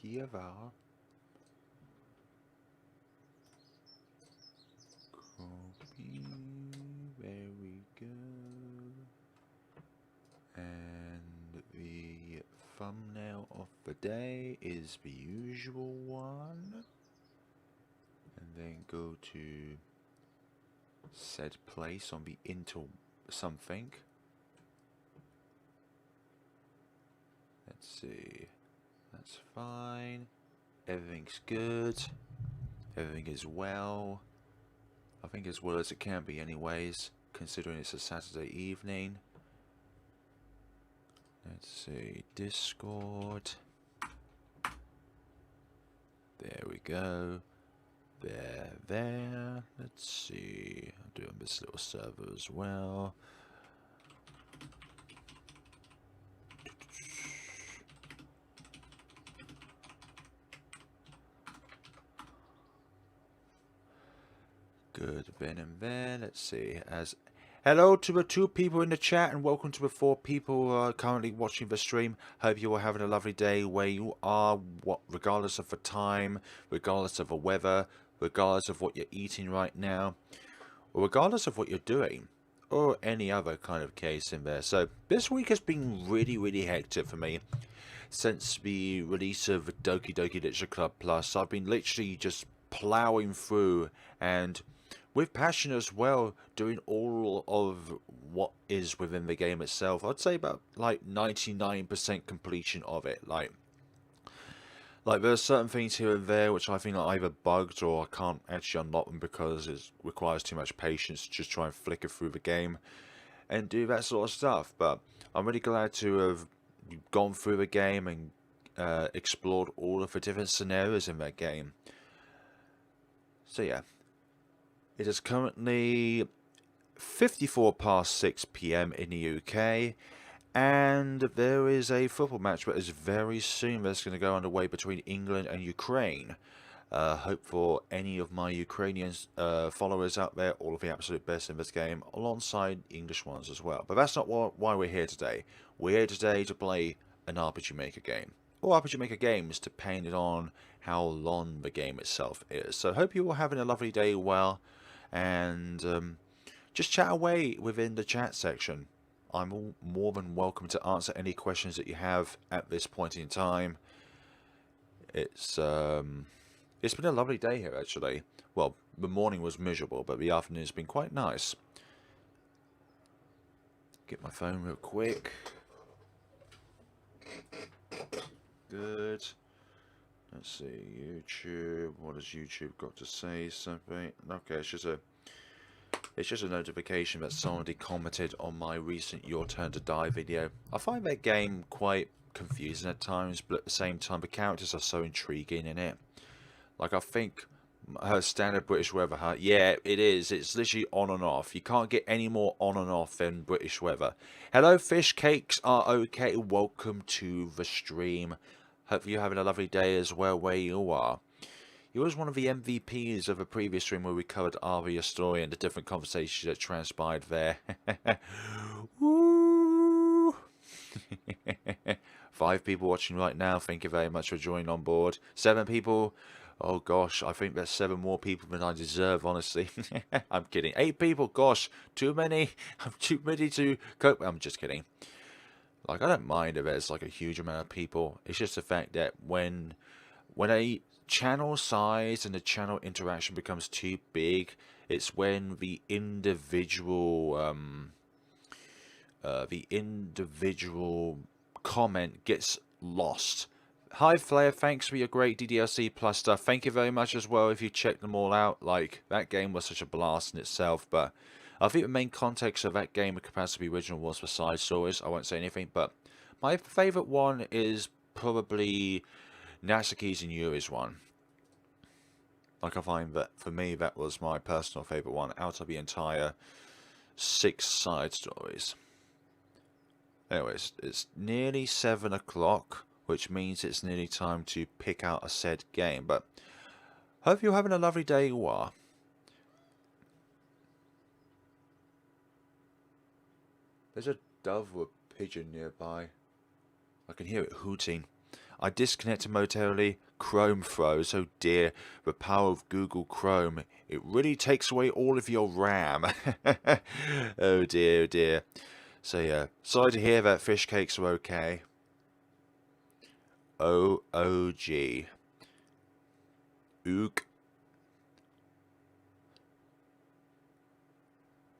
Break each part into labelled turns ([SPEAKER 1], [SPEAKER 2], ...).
[SPEAKER 1] Here we are. Copy. There we go. And the thumbnail of the day is the usual one. And then go to said place on the into something. Let's see. That's fine. Everything's good. Everything is well. I think as well as it can be anyways, considering it's a Saturday evening. Let's see. Discord. There we go. There. Let's see. I'm doing this little server as well. Good, Ben and there. Let's see. Hello to the 2 people in the chat, and welcome to the 4 people currently watching the stream. Hope you are having a lovely day where you are, regardless of the time, regardless of the weather, regardless of what you're eating right now, or regardless of what you're doing, or any other kind of case in there. So this week has been really hectic for me. Since the release of Doki Doki Literature Club Plus, I've been literally just plowing through, and with passion as well, doing all of what is within the game itself. I'd say about like 99% completion of it. Like there are certain things here and there which I think are either bugged or I can't actually unlock them because it requires too much patience to just try and flicker through the game and do that sort of stuff. But I'm really glad to have gone through the game and explored all of the different scenarios in that game. So yeah. It is currently 54 past 6 PM in the UK, and there is a football match that is very soon that's going to go underway between England and Ukraine. Hope for any of my Ukrainian followers out there, all of the absolute best in this game, alongside English ones as well. But that's not why we're here today. We're here today to play an RPG Maker game. Or RPG Maker games, depending on how long the game itself is. So hope you are having a lovely day well. And just chat away within the chat section. I'm more than welcome to answer any questions that you have at this point in time. It's been a lovely day here actually. Well, the morning was miserable, but the afternoon has been quite nice. Get my phone real quick. Good. Let's see, YouTube. What has YouTube got to say? Something? Okay, it's just a notification that somebody commented on my recent Your Turn to Die video. I find that game quite confusing at times, but at the same time, the characters are so intriguing in it. Like, I think her standard British weather, yeah, it is. It's literally on and off. You can't get any more on and off than British weather. Hello, fish cakes are okay. Welcome to the stream. Hope you're having a lovely day as well where you are. He was one of the MVPs of a previous stream where we covered Aria story and the different conversations that transpired there. Woo! 5 people watching right now. Thank you very much for joining on board. 7 people. Oh gosh, I think there's 7 more people than I deserve, honestly. I'm kidding. 8 people. Gosh, too many. I'm too many to cope. I'm just kidding. Like, I don't mind if there's like a huge amount of people. It's just the fact that when a channel size and the channel interaction becomes too big, it's when the individual comment gets lost. Hi Flare, thanks for your great DDLC Plus stuff. Thank you very much as well if you checked them all out. Like, that game was such a blast in itself, but I think the main context of that game compared to the original was the side stories. I won't say anything, but my favourite one is probably Natsuki's and Yuri's one. Like, I find that, for me, that was my personal favourite one out of the entire 6 side stories. Anyways, it's nearly 7 o'clock, which means it's nearly time to pick out a said game, but hope you're having a lovely day you are. There's a dove or a pigeon nearby. I can hear it hooting. I disconnected momentarily. Chrome froze. Oh dear, the power of Google Chrome. It really takes away all of your RAM. Oh dear, oh dear. So yeah, sorry to hear that fish cakes are okay. OOG. Ook.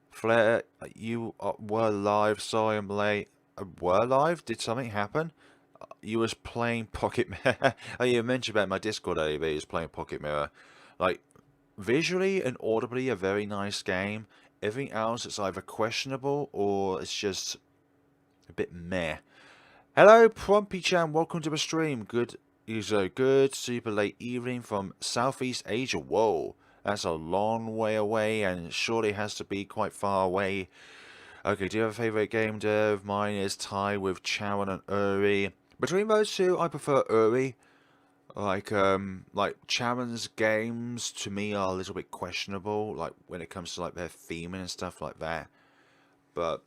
[SPEAKER 1] Flare, you were live. Sorry I'm late. Were live? Did something happen? You was playing Pocket Mirror. Oh, you mentioned about my Discord earlier, but you was playing Pocket Mirror. Like, visually and audibly a very nice game. Everything else it's either questionable or it's just a bit meh. Hello, Prompy-chan. Welcome to the stream. Good, good super late evening from Southeast Asia. Whoa, that's a long way away and surely has to be quite far away. Okay, do you have a favorite game dev? Mine is tied with Charon and Uri. Between those two, I prefer Uri. Like Charon's games to me are a little bit questionable, like when it comes to like their theming and stuff like that. But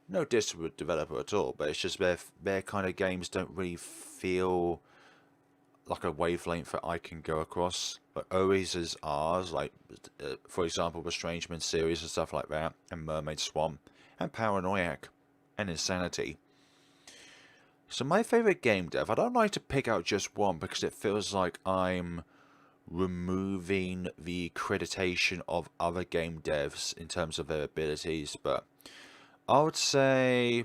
[SPEAKER 1] no diss to the developer at all. But it's just their kind of games don't really feel like a wavelength that I can go across. But Uri's is ours, like for example, the Estrangement series and stuff like that, and Mermaid Swamp, and Paranoiac, and Insanity. So my favourite game dev, I don't like to pick out just one because it feels like I'm removing the accreditation of other game devs in terms of their abilities, but I would say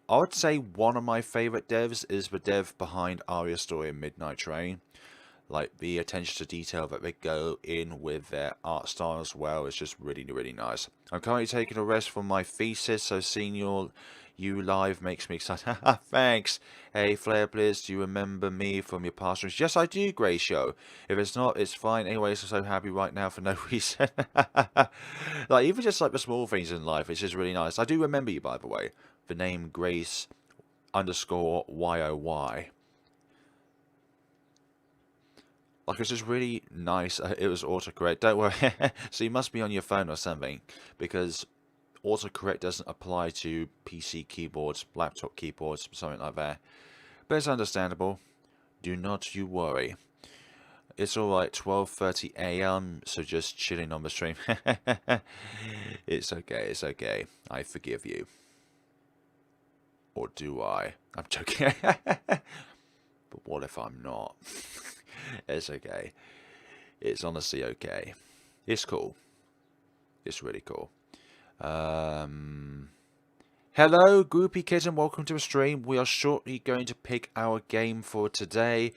[SPEAKER 1] one of my favourite devs is the dev behind Aria Story and Midnight Train. Like the attention to detail that they go in with their art style as well is just really, really nice. I'm currently taking a rest from my thesis, so seeing you live makes me excited. Thanks. Hey, FlareBlitzed, do you remember me from your past streams? Yes, I do, Grey Show. If it's not, it's fine. Anyways, I'm so happy right now for no reason. Like, even just like the small things in life, it's just really nice. I do remember you, by the way. The name Grace _ YOY. Like, it's just really nice. It was autocorrect. Don't worry. So you must be on your phone or something, because autocorrect doesn't apply to PC keyboards, laptop keyboards, something like that. But it's understandable. Do not you worry. It's alright, 12:30 AM, so just chilling on the stream. It's okay, it's okay. I forgive you. Or do I? I'm joking. But what if I'm not? It's okay. It's honestly okay. It's cool. It's really cool. Hello, Groupie Kitten. Welcome to the stream. We are shortly going to pick our game for today.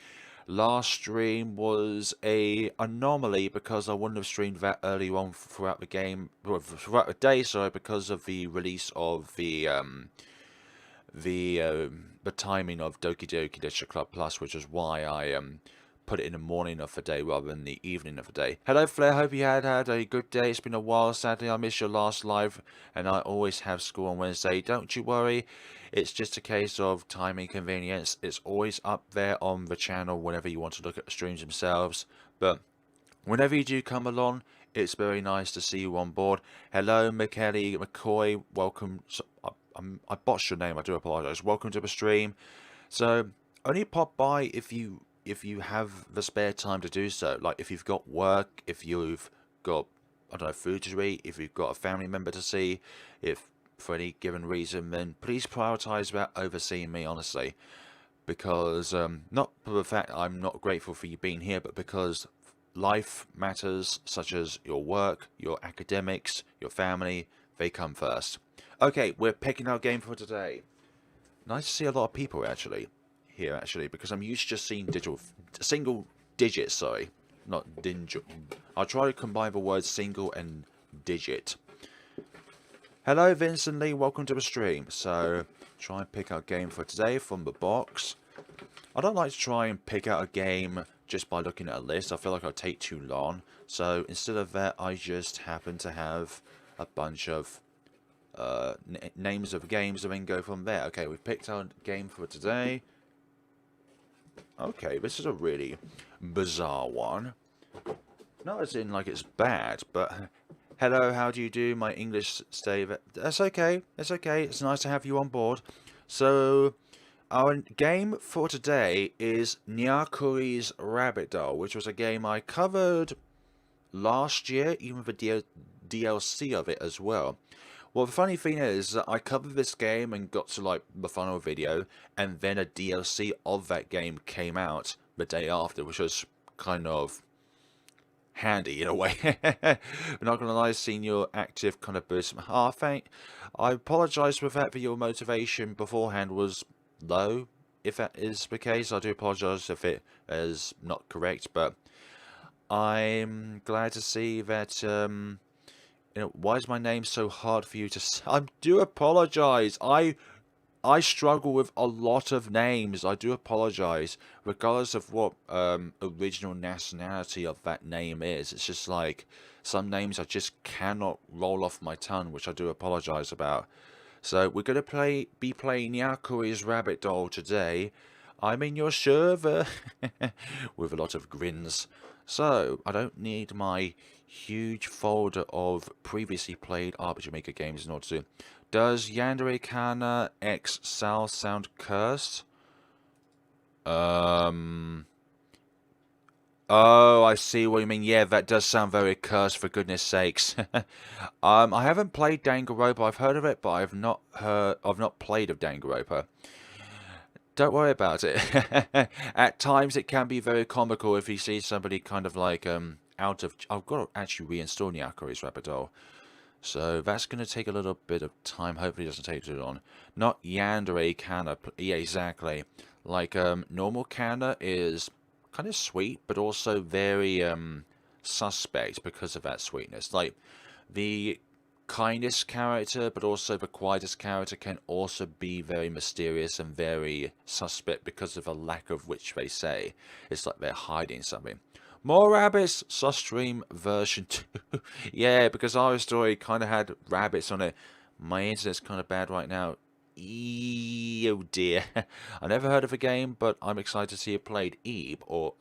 [SPEAKER 1] Last stream was a anomaly because I wouldn't have streamed that early on throughout the game, throughout the day. Sorry, because of the release of the timing of Doki Doki Literature Club Plus, which is why I put it in the morning of the day rather than the evening of the day. Hello, Flair. Hope you had a good day. It's been a while. Sadly, I missed your last live, and I always have school on Wednesday. Don't you worry. It's just a case of time inconvenience. It's always up there on the channel whenever you want to look at the streams themselves. But whenever you do come along, it's very nice to see you on board. Hello, McKelly McCoy. Welcome. I botched your name. I do apologize. Welcome to the stream. So only pop by if you have the spare time to do so. Like if you've got work, if you've got, I don't know, food to eat, if you've got a family member to see, if for any given reason, then please prioritize that over seeing me, honestly. Because not for the fact I'm not grateful for you being here, but because life matters, such as your work, your academics, your family, they come first. Okay, we're picking our game for today. Nice to see a lot of people here because I'm used to just seeing single digits, sorry, not dingo. I'll try to combine the words single and digit. Hello, Vincent Lee, welcome to the stream. So, try and pick our game for today from the box. I don't like to try and pick out a game just by looking at a list. I feel like I'll take too long. So, instead of that, I just happen to have a bunch of names of games and then go from there. Okay, we've picked our game for today. Okay, this is a really bizarre one. Not as in like it's bad, but hello, how do you do? My English stay. That's okay. It's okay. It's nice to have you on board. So, Our game for today is Nyakuri's Rabbit Doll, which was a game I covered last year, even with the DLC of it as well. Well, the funny thing is that I covered this game and got to like the final video, and then a DLC of that game came out the day after, which was kind of handy in a way. But not gonna lie, seeing your active kind of boost. I apologise with that, your motivation beforehand was low. If that is the case, I do apologise if it is not correct, but I'm glad to see that, why is my name so hard for you to say? I do apologise. I struggle with a lot of names. I do apologise, regardless of what original nationality of that name is. It's just like some names I just cannot roll off my tongue, which I do apologise about. So we're gonna be playing Yakuri's Rabbit Doll today. I'm in your server with a lot of grins. So I don't need my huge folder of previously played RPG Maker games in order to. Does Yandere Kana X Sal sound cursed? Oh, I see what you mean. Yeah, that does sound very cursed, for goodness sakes. I haven't played Danganronpa. I've heard of it, but I've not played of Danganronpa. Don't worry about it. At times it can be very comical if you see somebody kind of like out of. I've got to actually reinstall Nyakuri's Rabbit Doll. So that's going to take a little bit of time. Hopefully it doesn't take too long. Not Yandere Kana. Yeah, exactly. Like normal Kana is kind of sweet, but also very suspect because of that sweetness. Like the kindest character, but also the quietest character can also be very mysterious and very suspect because of a lack of which they say. It's like they're hiding something. More rabbits, Stream version 2. Yeah, because our story kind of had rabbits on it. My internet's kind of bad right now. Oh dear. I never heard of the game, but I'm excited to see it played. Eve, or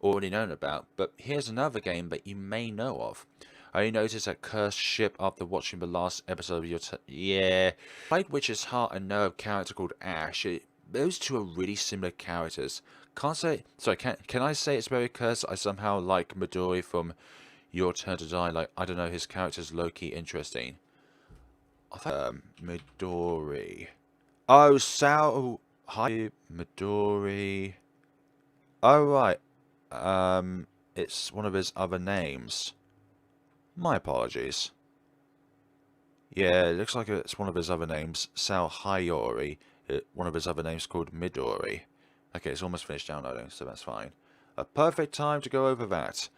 [SPEAKER 1] already known about. But here's another game that you may know of. I only noticed that cursed ship after watching the last episode of your yeah. Played Witch's Heart and know a character called Ash. Those two are really similar characters. Can't say. Sorry, can I say it's very cursed? I somehow like Midori from Your Turn to Die. Like, I don't know, his character's low-key interesting. I thought, Midori. Oh, Sao. Hi, Midori. Oh, right. It's one of his other names. My apologies. Yeah, it looks like it's one of his other names. Sao Hayori. One of his other names called Midori. Okay, it's almost finished downloading, so that's fine. A perfect time to go over that.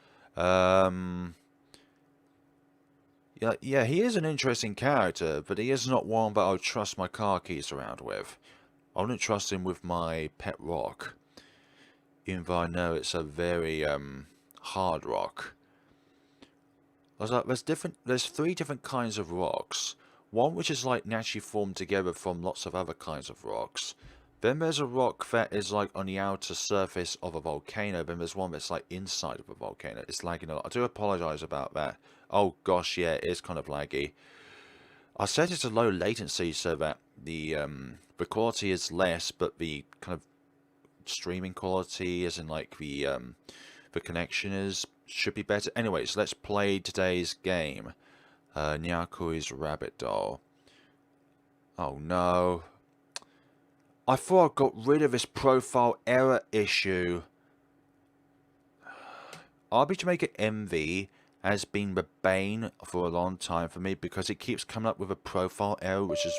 [SPEAKER 1] Yeah, he is an interesting character, but he is not one that I would trust my car keys around with. I wouldn't trust him with my pet rock. Even though I know it's a very, hard rock. There's three different kinds of rocks. One which is like naturally formed together from lots of other kinds of rocks. Then there's a rock that is like on the outer surface of a volcano. Then there's one that's like inside of a volcano. It's lagging a lot. I do apologise about that. Oh gosh, yeah, it is kind of laggy. I set it to low latency so that the quality is less, but the kind of streaming quality, as in like the connection should be better. Anyways, let's play today's game. Nyakuri's Rabbit Doll. Oh no. I thought I got rid of this profile error issue. RPG Maker MV has been the bane for a long time for me because it keeps coming up with a profile error which is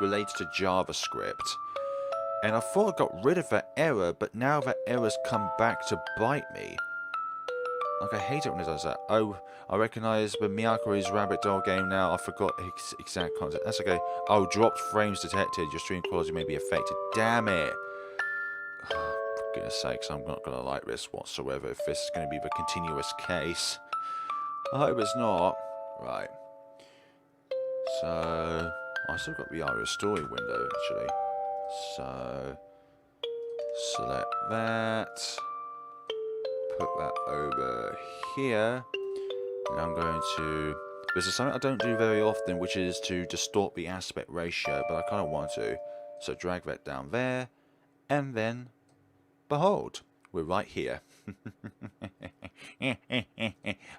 [SPEAKER 1] related to JavaScript. And I thought I got rid of that error, but now that error's come back to bite me. Like, I hate it when it does that. Oh, I recognise the Nyakuri's Rabbit Doll game now. I forgot exact content. That's okay. Oh, dropped frames detected. Your stream quality may be affected. Damn it. Oh, for goodness sakes, I'm not going to like this whatsoever if this is going to be the continuous case. I hope it's not. Right. So, I still got the Ira story window, actually. So, select that. Put that over here. And I'm going to... This is something I don't do very often, which is to distort the aspect ratio, but I kind of want to. So drag that down there, and then, behold, we're right here.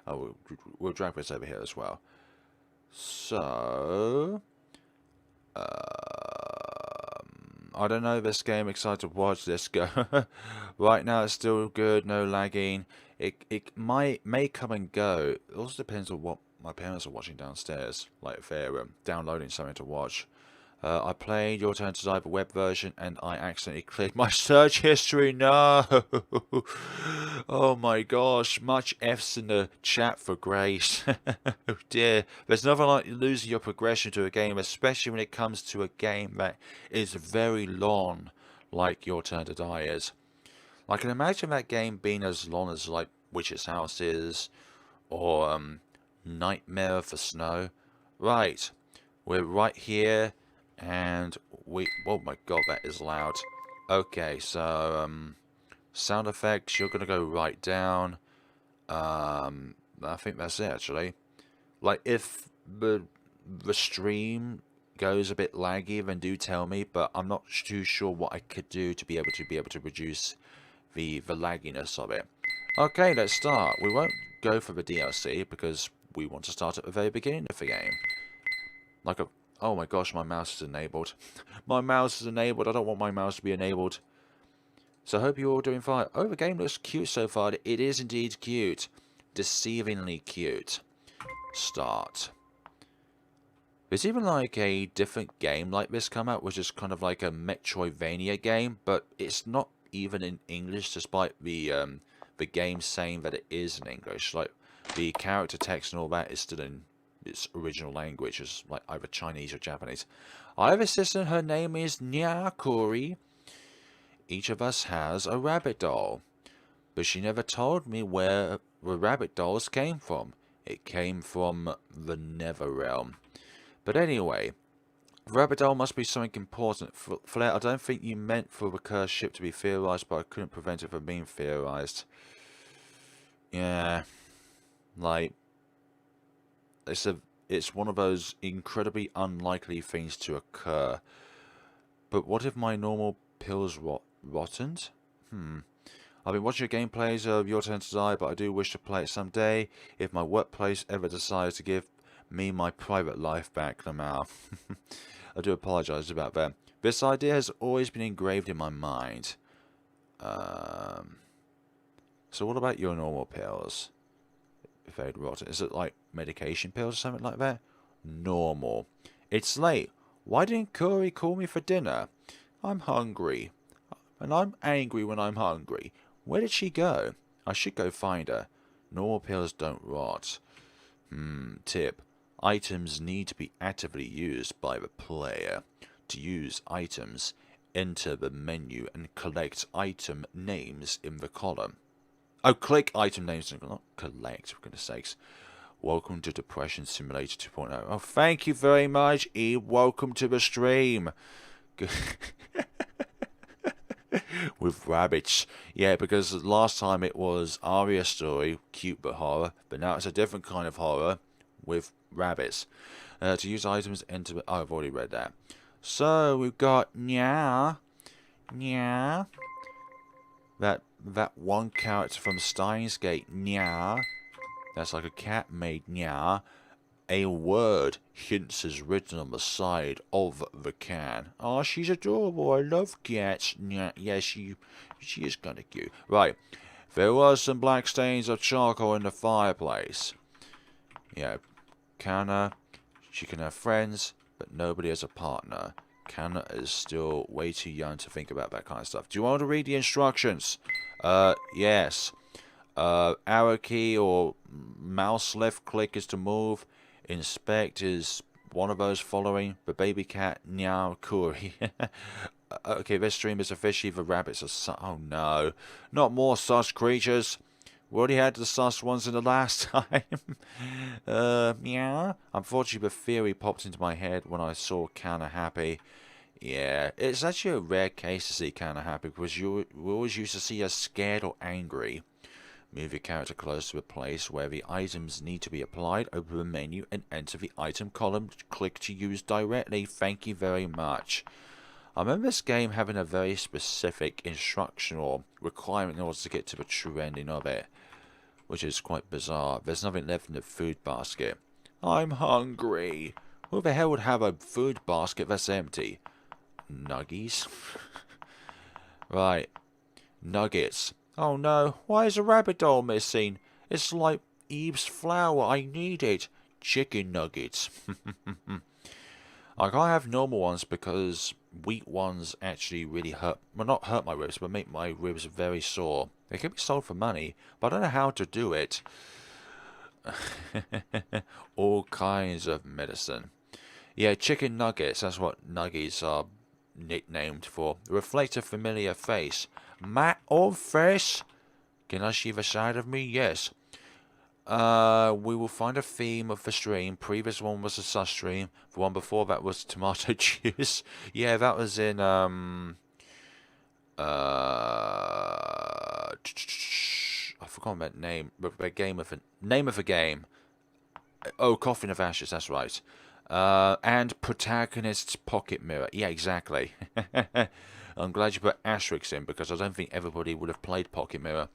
[SPEAKER 1] Oh, we'll drag this over here as well. So, I don't know this game, excited to watch this go. Right now it's still good, no lagging. It may come and go. It also depends on what my parents are watching downstairs, like if they're downloading something to watch. I played Your Turn to Die, the web version, and I accidentally cleared my search history. No! Oh my gosh, much F's in the chat for grace. Oh dear. There's nothing like losing your progression to a game, especially when it comes to a game that is very long, like Your Turn to Die is. I can imagine that game being as long as, like, Witch's House is, or Nightmare of the Snow. Right, we're right here. And oh my god, that is loud. Okay, so, sound effects, you're gonna go right down. I think that's it, actually. Like, if the stream goes a bit laggy, then do tell me, but I'm not too sure what I could do to be able to reduce the lagginess of it. Okay, let's start. We won't go for the DLC, because we want to start at the very beginning of the game. Like a... Oh my gosh, my mouse is enabled. My mouse is enabled. I don't want my mouse to be enabled. So I hope you're all doing fine. Oh, the game looks cute so far. It is indeed cute. Deceivingly cute. Start. There's even like a different game like this come out, which is kind of like a Metroidvania game, but it's not even in English, despite the game saying that it is in English. Like, the character text and all that is still in its original language, is like either Chinese or Japanese. I have a sister, her name is Nyakuri. Each of us has a rabbit doll, but she never told me where the rabbit dolls came from. It came from the Nether Realm. But anyway, the rabbit doll must be something important. Flare, I don't think you meant for the cursed ship to be theorized, but I couldn't prevent it from being theorized. Yeah, like, it's one of those incredibly unlikely things to occur. But what if my normal pills rotted? I've been watching your gameplays of Your Turn to Die, but I do wish to play it someday if my workplace ever decides to give me my private life back. I do apologise about that. This idea has always been engraved in my mind. So what about your normal pills? If they'd rotten. Is it like medication pills or something like that? Normal. It's late. Why didn't Curry call me for dinner? I'm hungry. And I'm angry when I'm hungry. Where did she go? I should go find her. Normal pills don't rot. Tip. Items need to be actively used by the player. To use items, enter the menu and collect item names in the column. Oh, click item names and not collect, for goodness sakes. Welcome to Depression Simulator 2.0. Oh, thank you very much, E. Welcome to the stream. With rabbits. Yeah, because last time it was Aria story, cute but horror. But now it's a different kind of horror with rabbits. To use items, enter... Oh, I've already read that. So, we've got Nya. That one character from Steins Gate, Nya. That's like a cat made Nya. A word hints is written on the side of the can. Oh, she's adorable. I love cats. Nya. Yeah, she is kind of cute. Right. There was some black stains of charcoal in the fireplace. Yeah. Kana, she can have friends, but nobody as a partner. Kana is still way too young to think about that kind of stuff. Do you want to read the instructions? Yes. Arrow key or mouse left click is to move. Inspect is one of those following. The baby cat, Nyao Kuri. Okay, this stream is officially the rabbits are oh no. Not more sus creatures. We already had the sus ones in the last time. Meow. Unfortunately, the theory popped into my head when I saw Kana happy. Yeah, it's actually a rare case to see Kana happy because we always used to see her scared or angry. Move your character close to a place where the items need to be applied. Open the menu and enter the item column. Click to use directly. Thank you very much. I remember this game having a very specific instructional requirement in order to get to the true ending of it, which is quite bizarre. There's nothing left in the food basket. I'm hungry. Who the hell would have a food basket that's empty? Nuggies? Right. Nuggets. Oh no, why is a rabbit doll missing? It's like Eve's flour, I need it. Chicken nuggets. I can't have normal ones because wheat ones actually really hurt, well not hurt my ribs, but make my ribs very sore. They can be sold for money, but I don't know how to do it. All kinds of medicine. Yeah, chicken nuggets, that's what nuggies are nicknamed for. Reflect a familiar face. My old face? Can I see the side of me? Yes. We will find a theme of the stream. Previous one was a sus stream. The one before that was tomato juice. Yeah, that was in I forgot that name. Name of the game. Oh, Coffin of Ashes. That's right. And protagonist's pocket mirror. Yeah, exactly. I'm glad you put asterisks in because I don't think everybody would have played Pocket Mirror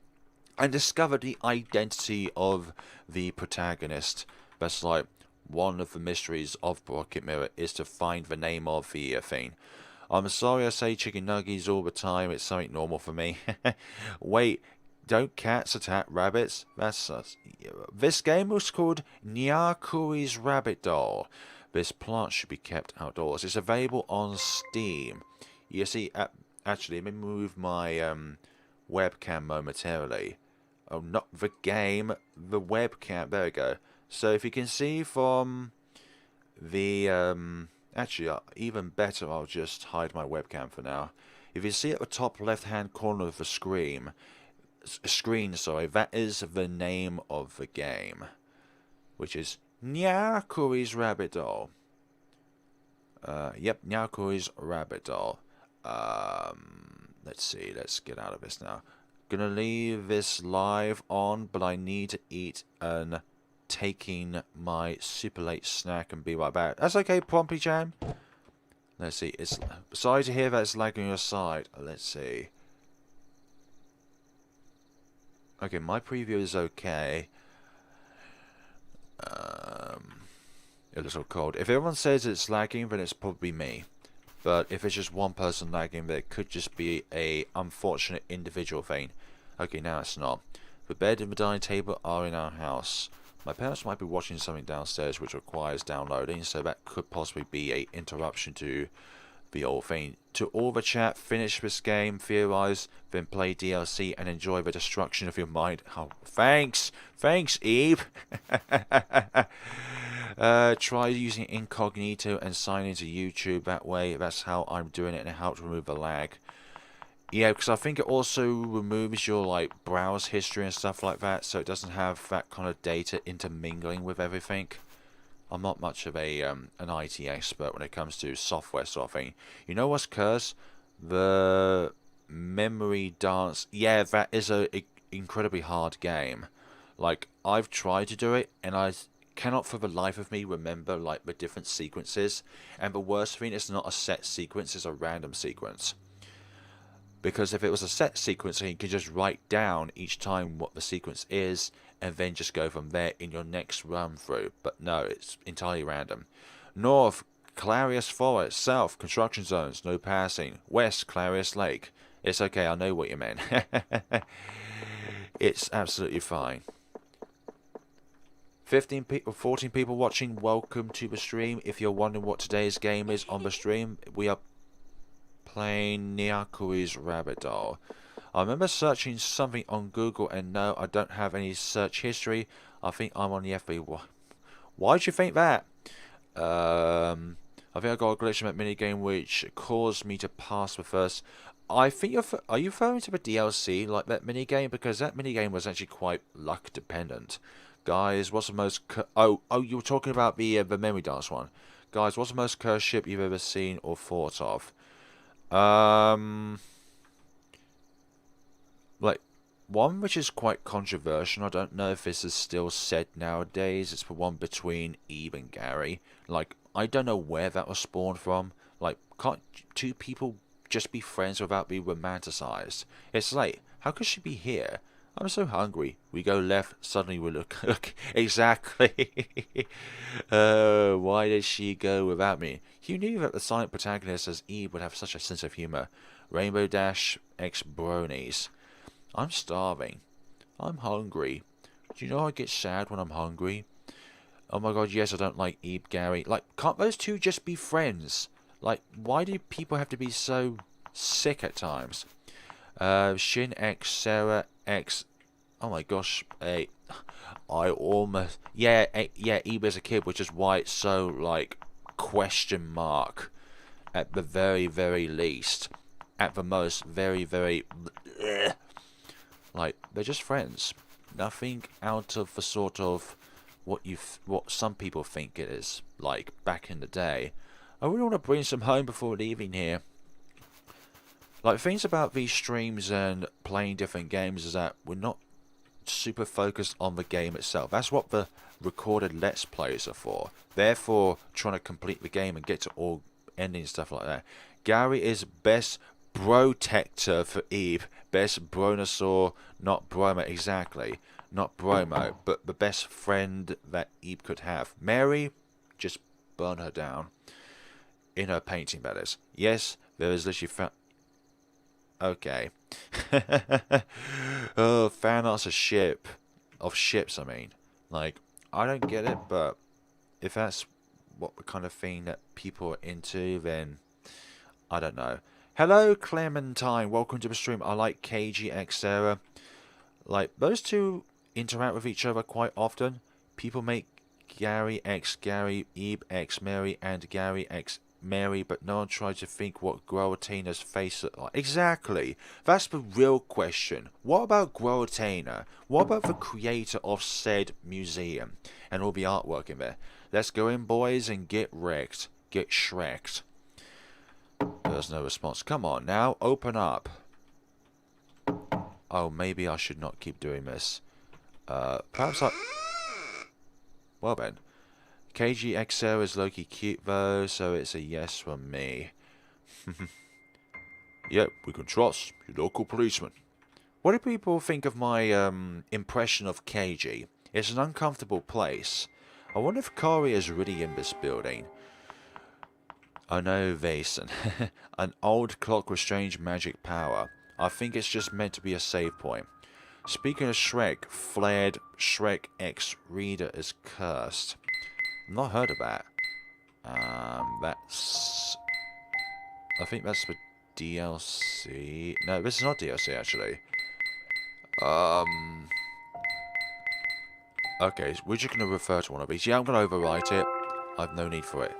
[SPEAKER 1] and discovered the identity of the protagonist. That's like one of the mysteries of Pocket Mirror is to find the name of the thing. I'm sorry I say chicken nuggets all the time. It's something normal for me. Wait, don't cats attack rabbits? That's this game was called Nyakuri's Rabbit Doll. This plant should be kept outdoors. It's available on Steam. You see, actually, let me move my webcam momentarily. Oh, not the game, the webcam. There we go. So if you can see from the actually, even better, I'll just hide my webcam for now. If you see at the top left-hand corner of the screen, that is the name of the game, which is Nyakuri's Rabbit Doll. Yep, Nyakuri's Rabbit Doll. Let's see, let's get out of this now. Gonna leave this live on, but I need to eat and taking my super late snack and be right back. That's okay, Pompey Chan. Let's see, it's sorry to hear that it's lagging your side. Let's see. Okay, my preview is okay. It looks all cold. If everyone says it's lagging, then it's probably me. But if it's just one person lagging, there could just be a unfortunate individual thing. Okay, now it's not. The bed and the dining table are in our house. My parents might be watching something downstairs which requires downloading, so that could possibly be a interruption to the whole thing. To all the chat, finish this game, theorize, then play DLC and enjoy the destruction of your mind. Oh, thanks! Thanks, Eve! Try using incognito and sign into YouTube that way. That's how I'm doing it, and it helps remove the lag. Yeah, because I think it also removes your like browse history and stuff like that, so it doesn't have that kind of data intermingling with everything. I'm not much of a an IT expert when it comes to software sort of thing. You know what's cursed? The memory dance. Yeah, that is a incredibly hard game. Like, I've tried to do it, and I cannot for the life of me remember like the different sequences. And the worst thing, it's not a set sequence, it's a random sequence. Because if it was a set sequence, then you could just write down each time what the sequence is, and then just go from there in your next run through. But no, it's entirely random. North, Clarius Forest. South, construction zones, no passing. West, Clarius Lake. It's okay, I know what you meant. It's absolutely fine. 15 people, 14 people watching, welcome to the stream. If you're wondering what today's game is on the stream, we are playing Nyakuri's Rabbit Doll. I remember searching something on Google, and no, I don't have any search history. I think I'm on the FB. Why'd you think that? I think I got a glitch in that minigame which caused me to pass the first. I think are you referring to the DLC, like that minigame? Because that minigame was actually quite luck dependent. Guys, what's the most oh, you were talking about the memory dance one. Guys, what's the most cursed ship you've ever seen or thought of? Like, one which is quite controversial, I don't know if this is still said nowadays, it's the one between Eve and Gary. Like, I don't know where that was spawned from. Like, Can't two people just be friends without being romanticized? It's late. How could she be here? I'm so hungry. We go left, suddenly we look. Exactly. Why did she go without me? You knew that the silent protagonist as Eve would have such a sense of humor. Rainbow Dash X Bronies. I'm starving. I'm hungry. Do you know I get sad when I'm hungry? Oh my god, yes, I don't like Eve, Gary. Like, can't those two just be friends? Like, why do people have to be so sick at times? Shin X, Sarah X. Oh my gosh, I almost... Yeah, Eve as a kid, which is why it's so, like, question mark. At the very, very least. At the most, very, very... Like, they're just friends. Nothing out of the sort of what some people think it is, like back in the day. I really want to bring some home before leaving here. Like, things about these streams and playing different games is that we're not super focused on the game itself. That's what the recorded Let's Plays are for. Therefore, trying to complete the game and get to all endings, stuff like that. Gary is best protector for Eve. Best Bronosaur, not Bromo, exactly. Not Bromo, but the best friend that Eve could have. Mary, just burn her down. In her painting, that is. Yes, there is literally okay. Oh, fan art's a ship. Of ships, I mean. Like, I don't get it, but if that's what the kind of thing that people are into, then I don't know. Hello, Clementine. Welcome to the stream. I like KGX Sarah. Like, those two interact with each other quite often. People make Gary X Gary, Eve X Mary, and Gary X Mary, but no one tries to think what Groatina's face looked like. Exactly. That's the real question. What about Groatina? What about the creator of said museum and all the artwork in there? Let's go in, boys, and get wrecked. Get shreked. There's no response. Come on now, open up. Oh, maybe I should not keep doing this. Perhaps I... Well then. KGXO is low-key cute though, so it's a yes from me. Yep, we can trust your local policeman. What do people think of my impression of KG? It's an uncomfortable place. I wonder if Kari is really in this building. Oh no, Vason. An old clock with strange magic power. I think it's just meant to be a save point. Speaking of Shrek, flared Shrek X Reader is cursed. I've not heard of that. That's... I think that's the DLC. No, this is not DLC actually. Okay, we're just going to refer to one of these. Yeah, I'm going to overwrite it. I've no need for it.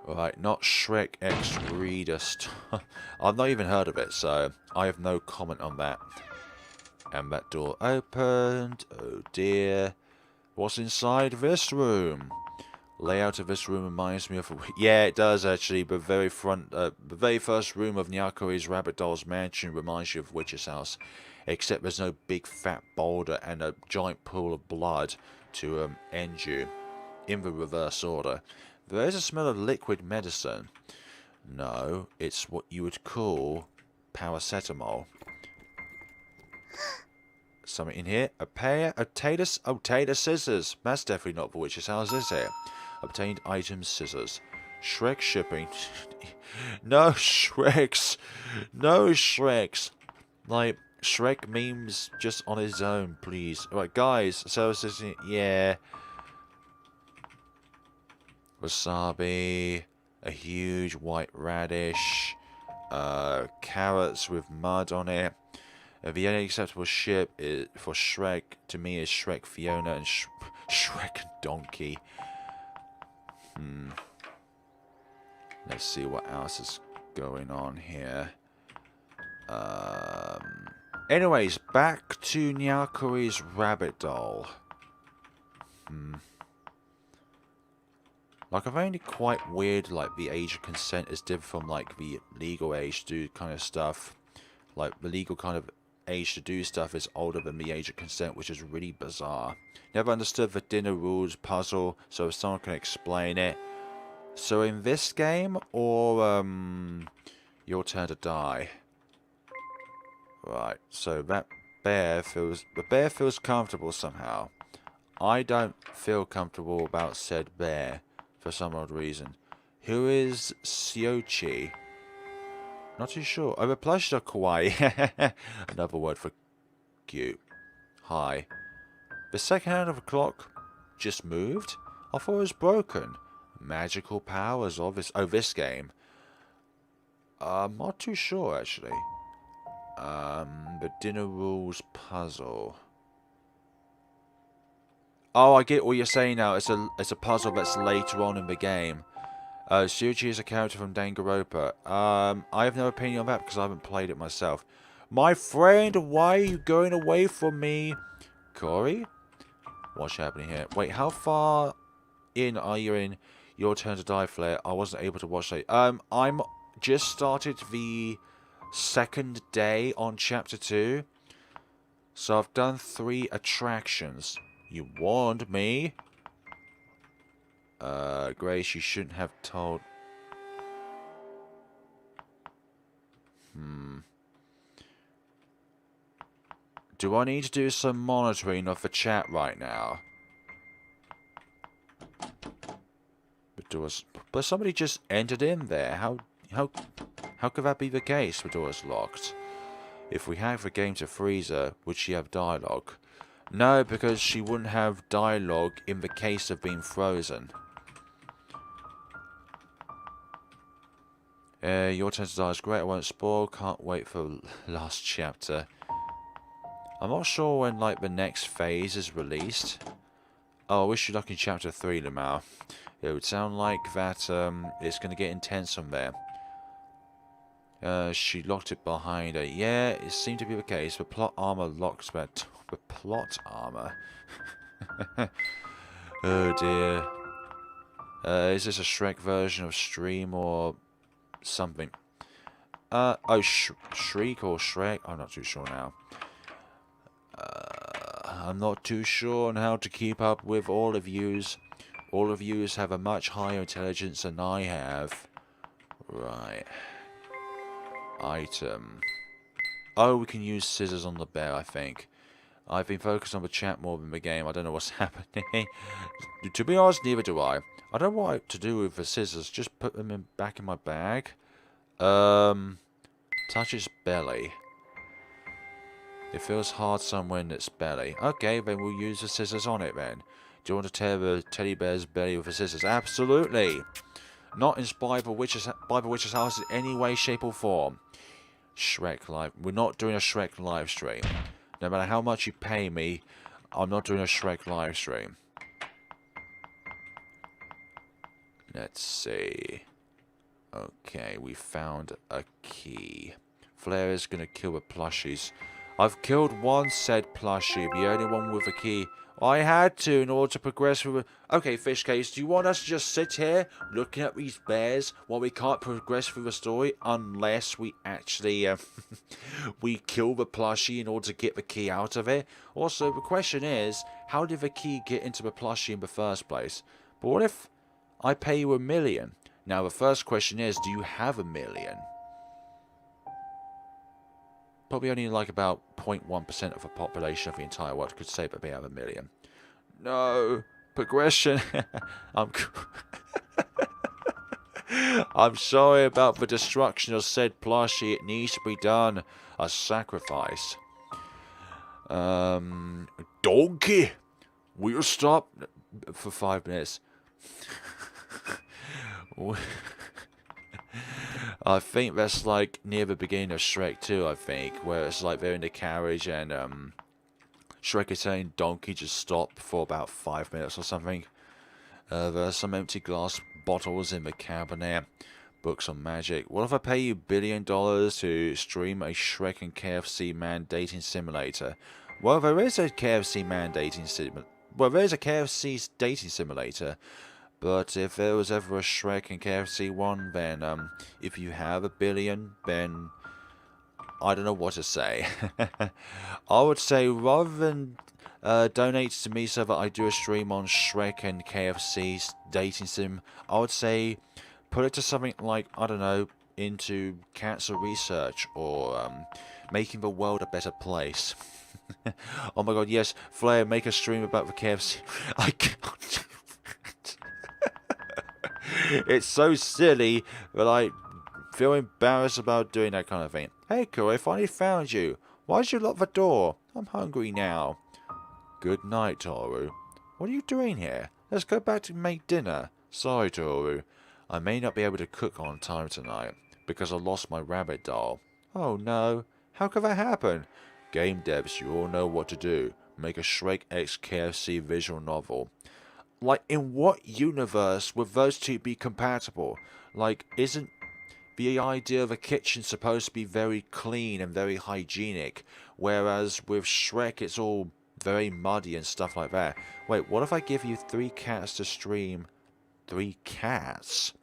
[SPEAKER 1] Right, not Shrek X Reader. I've not even heard of it, so I have no comment on that. And that door opened. Oh dear. What's inside this room? Layout of this room reminds me of... Yeah, it does actually. The very first room of Nyakori's Rabbit Doll's mansion reminds you of Witch's house. Except there's no big fat boulder and a giant pool of blood to end you. In the reverse order. There is a smell of liquid medicine. No, it's what you would call paracetamol. Something in here. A pair of tater scissors. That's definitely not the Witch's house, is it? Obtained items, scissors. Shrek shipping. No Shreks. No Shreks. Like, Shrek memes just on his own, please. Alright, guys. So, yeah. Wasabi. A huge white radish. Carrots with mud on it. The only acceptable ship is, for Shrek, to me, is Shrek, Fiona, and Shrek and Donkey. Let's see what else is going on here. Anyways, back to Nyakori's Rabbit Doll. Like, I find it quite weird, like, the age of consent is different from, like, the legal age to do kind of stuff. Like, the legal kind of age to do stuff is older than the age of consent, which is really bizarre. Never understood the dinner rules puzzle, so if someone can explain it. So in this game, or Your Turn to Die? Right, so the bear feels comfortable somehow. I don't feel comfortable about said bear for some odd reason. Who is Siochi? Not too sure. Oh, the plushies are kawaii. Another word for cute. Hi. The second hand of the clock just moved? I thought it was broken. Magical powers of this game. I'm not too sure actually. The dinner rules puzzle. Oh, I get what you're saying now. It's a puzzle that's later on in the game. Shuji is a character from Danganronpa. I have no opinion on that because I haven't played it myself. My friend, why are you going away from me? Corey? What's happening here? Wait, how far in are you in Your Turn to Die, Flare? I wasn't able to watch it. I'm just started the second day on chapter 2. So I've done 3 attractions. You warned me. Grace, you shouldn't have told... Do I need to do some monitoring of the chat right now? But somebody just entered in there. How could that be the case? The door's locked. If we have the game to freezer, would she have dialogue? No, because she wouldn't have dialogue in the case of being frozen. Your Turn to Die is great. I won't spoil. Can't wait for last chapter. I'm not sure when, like, the next phase is released. Oh, I wish you luck in chapter 3, Lamau. It would sound like that, it's going to get intense from there. She locked it behind her. Yeah, it seemed to be the case. The plot armor locks that. The plot armor? Oh, dear. Is this a Shrek version of Stream or something? Oh, Shriek or Shrek? I'm not too sure now. I'm not too sure on how to keep up with all of yous. All of yous have a much higher intelligence than I have. Right. Item. Oh, we can use scissors on the bear, I think. I've been focused on the chat more than the game. I don't know what's happening. To be honest, neither do I. I don't know what to do with the scissors. Just put them back in my bag. Touch its belly. It feels hard somewhere in its belly. Okay, then we'll use the scissors on it then. Do you want to tear the teddy bear's belly with the scissors? Absolutely! Not inspired by the Witch's House in any way, shape or form. Shrek Live. We're not doing a Shrek live stream. No matter how much you pay me, I'm not doing a Shrek live stream. Let's see. Okay, we found a key. Flare is going to kill the plushies. I've killed one said plushie, the only one with a key. I had to in order to progress through. Okay, Fish Case, do you want us to just sit here looking at these bears while we can't progress through the story unless we actually we kill the plushie in order to get the key out of it? Also, the question is, how did the key get into the plushie in the first place? But what if I pay you $1 million? Now, the first question is, do you have $1 million? Probably only like about 0.1% of the population of the entire world could say that they have $1 million. No. Progression. I'm sorry about the destruction of said plushie. It needs to be done. A sacrifice. Donkey. We'll stop for 5 minutes. I think that's like near the beginning of Shrek 2, I think, where it's like they're in the carriage and Shrek is saying Donkey just stop for about 5 minutes or something. There are some empty glass bottles in the cabinet. Books on magic. What if I pay you $1 billion to stream a Shrek and KFC man dating simulator? Well, there is a KFC man dating simulator. Well, there is a KFC dating simulator. But if there was ever a Shrek and KFC one, then if you have $1 billion, then I don't know what to say. I would say rather than donate to me so that I do a stream on Shrek and KFC's dating sim. I would say put it to something like, I don't know, into cancer research or making the world a better place. Oh my god, yes, Flare, make a stream about the KFC. I can't. It's so silly that I feel embarrassed about doing that kind of thing. Hey, Corey, I finally found you. Why did you lock the door? I'm hungry now. Good night, Toru. What are you doing here? Let's go back to make dinner. Sorry, Toru. I may not be able to cook on time tonight because I lost my rabbit doll. Oh no. How could that happen? Game devs, you all know what to do. Make a Shrek X KFC visual novel. Like, in what universe would those two be compatible? Like, isn't the idea of a kitchen supposed to be very clean and very hygienic, whereas with Shrek it's all very muddy and stuff like that? Wait, what if I give you 3 cats to stream? 3 cats?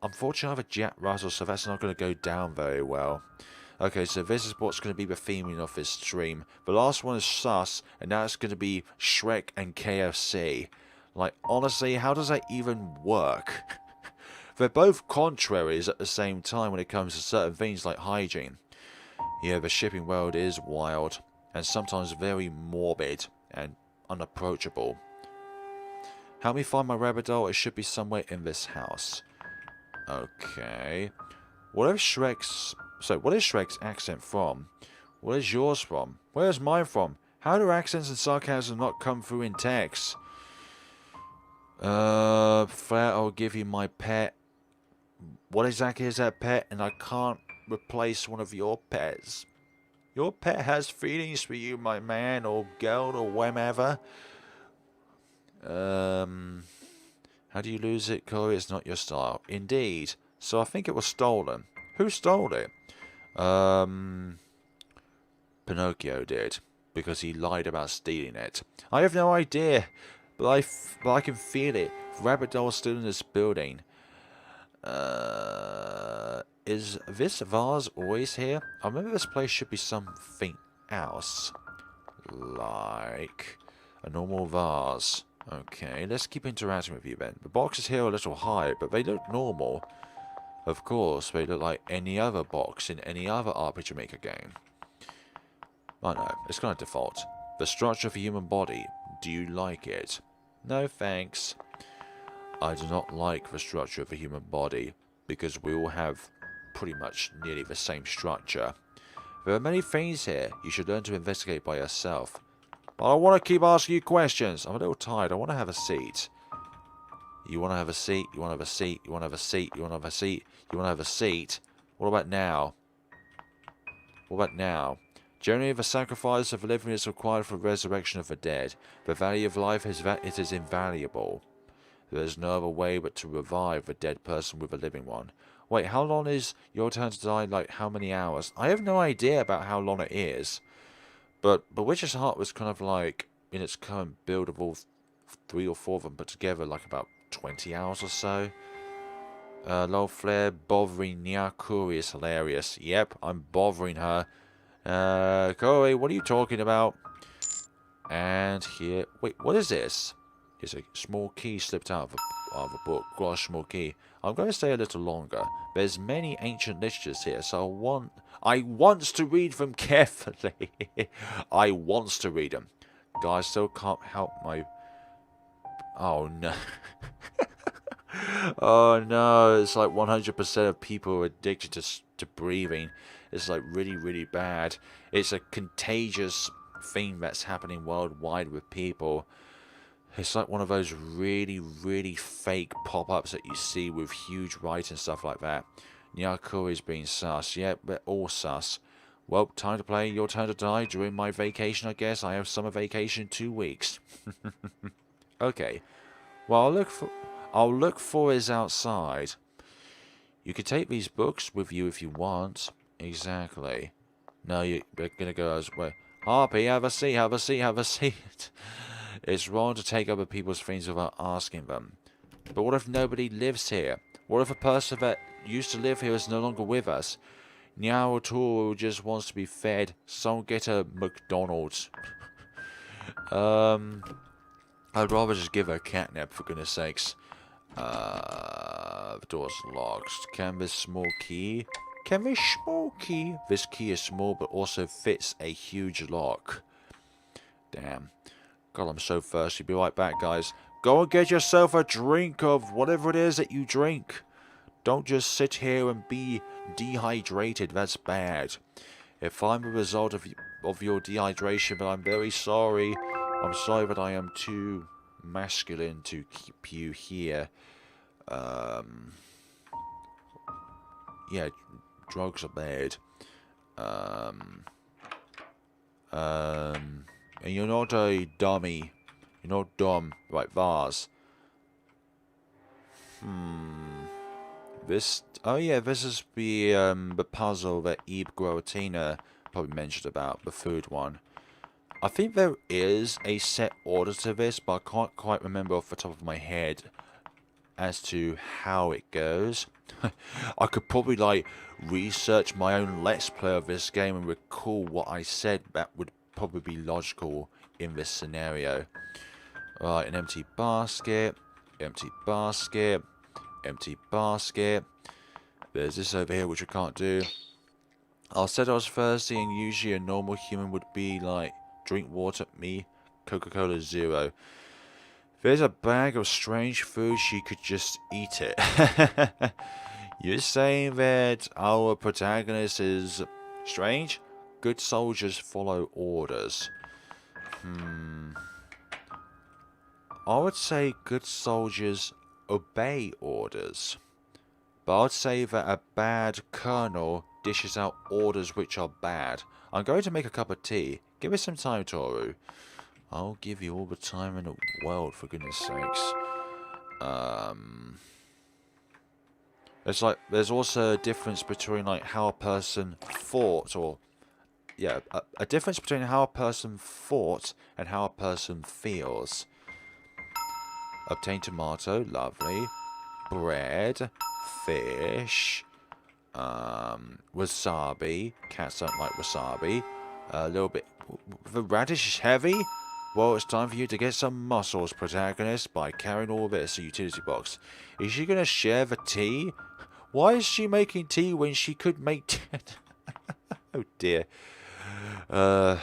[SPEAKER 1] Unfortunately, I have a Jack Russell, so that's not going to go down very well. Okay, so this is what's going to be the theming of this stream. The last one is sus, and now it's going to be Shrek and KFC. Like, honestly, how does that even work? They're both contraries at the same time when it comes to certain things like hygiene. Yeah, the shipping world is wild, and sometimes very morbid and unapproachable. Help me find my rabbit doll. It should be somewhere in this house. Okay. What is Shrek's accent from? What is yours from? Where is mine from? How do accents and sarcasm not come through in text? Fair, I'll give you my pet. What exactly is that pet? And I can't replace one of your pets. Your pet has feelings for you, my man, or girl, or whomever. How do you lose it, Corey? It's not your style. Indeed. So I think it was stolen. Who stole it? Pinocchio did. Because he lied about stealing it. I have no idea. But I can feel it. Rabbit doll still in this building. Is this vase always here? I remember this place should be something else. Like a normal vase. Okay, let's keep interacting with you then. The boxes here are a little high, but they look normal. Of course, they look like any other box in any other RPG Maker game. I know, it's kind of default. The structure of a human body. Do you like it? No thanks. I do not like the structure of a human body, because we all have pretty much nearly the same structure. There are many things here you should learn to investigate by yourself. But I want to keep asking you questions. I'm a little tired. I want to have a seat. You want to have a seat? You want to have a seat? You want to have a seat? You want to have a seat? You want to have a seat? What about now? What about now? Generally, the sacrifice of the living is required for the resurrection of the dead. The value of life is that it is invaluable. There is no other way but to revive a dead person with a living one. Wait, how long is your turn to die? Like, how many hours? I have no idea about how long it is. But Witch's Heart was kind of like, in its current build of all 3 or 4 of them put together, like about 20 hours or so. Lol Flare bothering Nyakuri is hilarious. Yep, I'm bothering her. Corey, what are you talking about? And here, wait, what is this? It's a small key slipped out of a book. Got a small key. I'm going to stay a little longer. There's many ancient literatures here, so I want to read them carefully. I want to read them. Guys, still can't help my... Oh no. Oh no, it's like 100% of people are addicted to breathing. It's like really, really bad. It's a contagious thing that's happening worldwide with people. It's like one of those really, really fake pop-ups that you see with huge writing and stuff like that. Nyakuri's being sus. Yep, we're all sus. Well, time to play. Your turn to die during my vacation, I guess. I have summer vacation in 2 weeks. Okay. Well, I'll look for is outside. You can take these books with you if you want. Exactly. No, you're gonna go elsewhere. Harpy, have a seat, have a seat, have a seat. It's wrong to take other people's things without asking them. But what if nobody lives here? What if a person that used to live here is no longer with us? Nyao Toru just wants to be fed. Someone get a McDonald's. I'd rather just give her a catnap, for goodness sakes. The door's locked. Can this small key? Can this small key? This key is small, but also fits a huge lock. Damn. God, I'm so thirsty. Be right back, guys. Go and get yourself a drink of whatever it is that you drink. Don't just sit here and be dehydrated. That's bad. If I'm a result of your dehydration, then I'm very sorry. I'm sorry that I am too masculine to keep you here. Yeah, drugs are bad. And you're not a dummy. You're not dumb. Right, vase. This... Oh yeah, this is the puzzle that Eve Guarotina probably mentioned about, the food one. I think there is a set order to this, but I can't quite remember off the top of my head as to how it goes. I could probably, like, research my own Let's Play of this game and recall what I said that would probably be logical in this scenario. Right, an empty basket, empty basket, empty basket. There's this over here which I can't do. I said I was thirsty, and usually a normal human would be like, drink water. Me, Coca-Cola Zero. There's a bag of strange food, she could just eat it. You're saying that our protagonist is strange? Good soldiers follow orders. I would say good soldiers obey orders. But I'd say that a bad colonel dishes out orders which are bad. I'm going to make a cup of tea. Give us some time, Toru. I'll give you all the time in the world, for goodness sakes. There's also a difference between, like, how a person fought, or... Yeah, a difference between how a person fought and how a person feels. Obtain tomato, lovely. Bread, fish, wasabi. Cats don't like wasabi. A little bit... The radish is heavy? Well, it's time for you to get some muscles, protagonist, by carrying all this utility box. Is she going to share the tea? Why is she making tea when she could make tea? Oh dear. The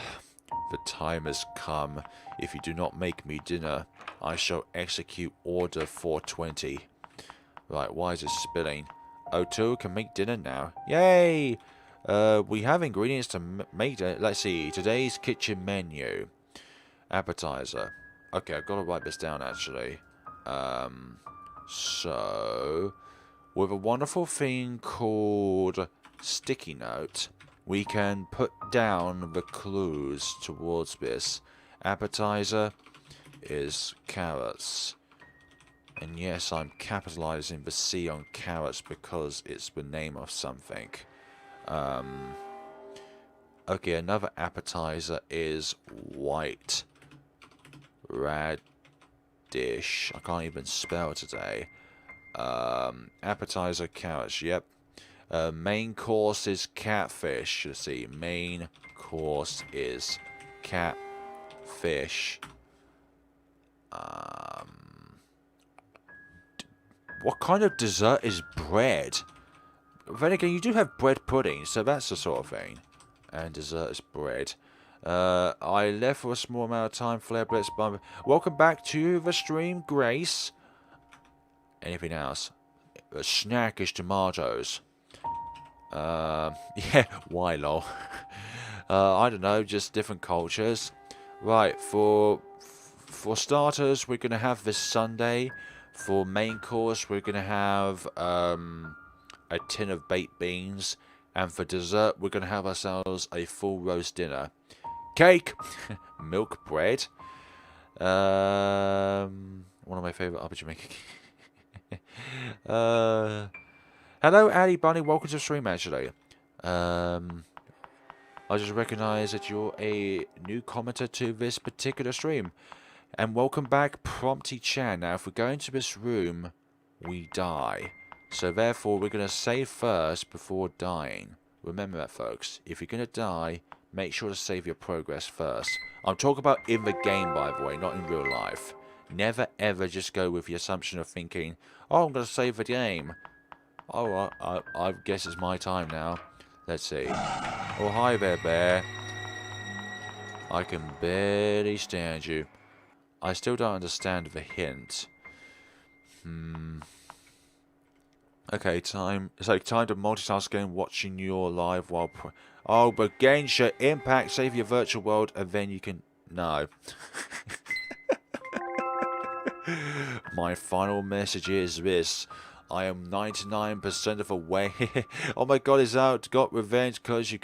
[SPEAKER 1] time has come. If you do not make me dinner, I shall execute Order 420. Right, why is it spilling? O2 can make dinner now. Yay! We have ingredients to make it. Let's see. Today's kitchen menu. Appetizer. Okay, I've got to write this down, actually. So... with a wonderful thing called sticky note, we can put down the clues towards this. Appetizer is carrots. And yes, I'm capitalizing the C on carrots because it's the name of something. Okay, another appetizer is white radish. I can't even spell today. Appetizer carrots, yep. Main course is catfish. Let's see, main course is catfish. What kind of dessert is bread? Then again, you do have bread pudding, so that's the sort of thing. And dessert is bread. I left for a small amount of time. FlareBlitzed. Welcome back to the stream, Grace. Anything else? A snack is tomatoes. Yeah, why lol? I don't know, just different cultures. Right, for starters, we're gonna have this sundae. For main course, we're gonna have a tin of baked beans, and for dessert, we're gonna have ourselves a full roast dinner. Cake, milk bread. One of my favourite Jamaican. Hello, Addy Bunny. Welcome to the stream, actually. I just recognise that you're a new commenter to this particular stream. And welcome back, Prompty Chan. Now, if we go into this room, we die. So, therefore, we're going to save first before dying. Remember that, folks. If you're going to die, make sure to save your progress first. I'm talking about in the game, by the way, not in real life. Never ever just go with the assumption of thinking, oh, I'm going to save the game. Oh, I guess it's my time now. Let's see. Oh, hi there, bear. I can barely stand you. I still don't understand the hint. Okay, time. It's like time to multitask again, watching your live while... Oh, but Gensha Impact, save your virtual world, and then you can... No. My final message is this. I am 99% of the way. Oh my god, he's out. Got revenge because you...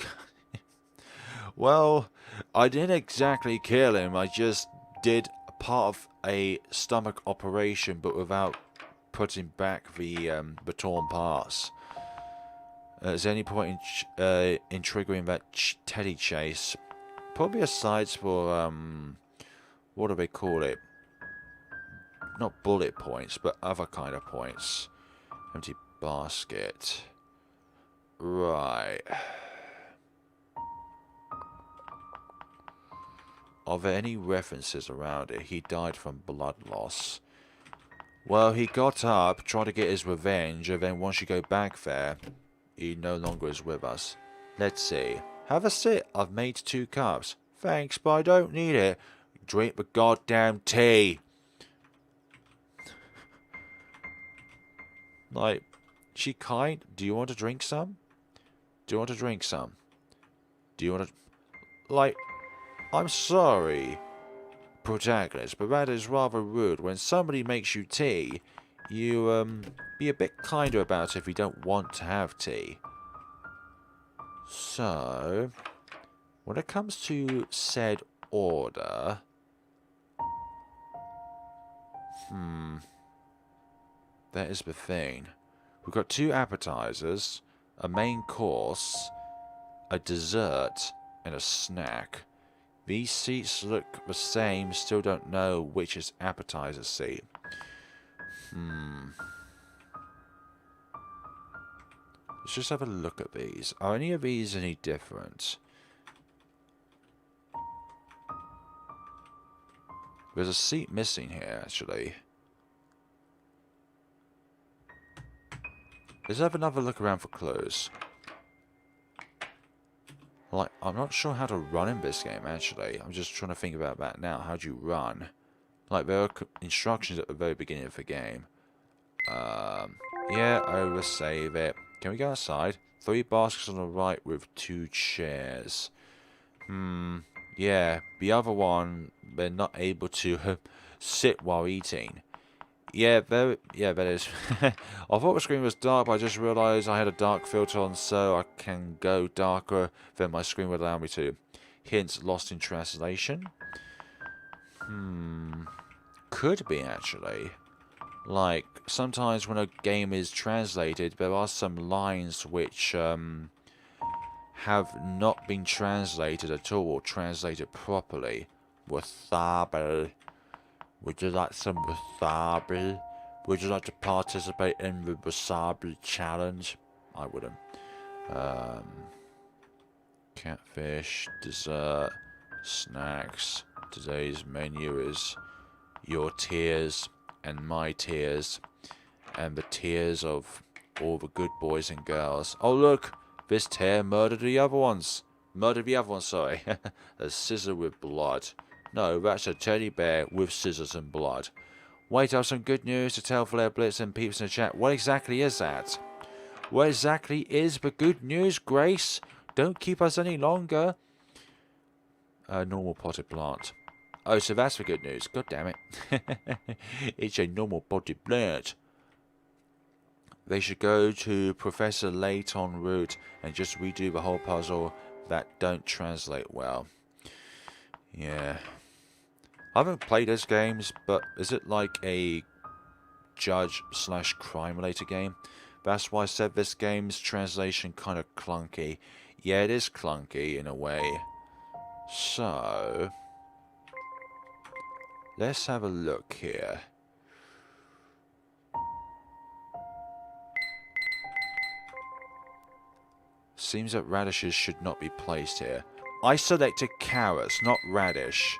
[SPEAKER 1] Well, I didn't exactly kill him. I just did part of a stomach operation, but without putting back the torn parts. Is there any point in triggering that teddy chase? Probably aside for, what do they call it? Not bullet points, but other kind of points. Empty basket. Right. Are there any references around it? He died from blood loss. Well, he got up, tried to get his revenge, and then once you go back there, he no longer is with us. Let's see. Have a sit. I've made 2 cups. Thanks, but I don't need it. Drink the goddamn tea. Like, she kind. Do you want to drink some? Do you want to drink some? Do you want to... Like, I'm sorry, protagonist, but that is rather rude. When somebody makes you tea, you, be a bit kinder about it if you don't want to have tea. So, when it comes to said order... That is the thing. We've got 2 appetizers, a main course, a dessert, and a snack. These seats look the same, still don't know which is appetizer seat. Let's just have a look at these. Are any of these any different? There's a seat missing here, actually. Let's have another look around for clues. Like, I'm not sure how to run in this game, actually. I'm just trying to think about that now. How do you run? Like, there are instructions at the very beginning of the game. Yeah, oversave it. Can we go outside? 3 baskets on the right with 2 chairs. Yeah, the other one, they're not able to sit while eating. Yeah, that is. I thought the screen was dark, but I just realised I had a dark filter on, so I can go darker than my screen would allow me to. Hints lost in translation. Could be, actually. Like, sometimes when a game is translated, there are some lines which have not been translated at all, or translated properly. Wasabi. Would you like some wasabi? Would you like to participate in the wasabi challenge? I wouldn't. Catfish, dessert, snacks. Today's menu is your tears and my tears, and the tears of all the good boys and girls. Oh look, this tear murdered the other ones. Sorry. A scissor with blood. No, that's a teddy bear with scissors and blood. Wait, I have some good news to tell FlareBlitzed and peeps in the chat. What exactly is that? What exactly is the good news, Grace? Don't keep us any longer. Normal potted plant. Oh, so that's the good news. God damn it. It's a normal potted plant. They should go to Professor Layton route and just redo the whole puzzle. That don't translate well. Yeah. I haven't played those games, but is it like a judge/crime related game? That's why I said this game's translation kind of clunky. Yeah, it is clunky in a way. So, let's have a look here. Seems that radishes should not be placed here. I selected carrots, not radish.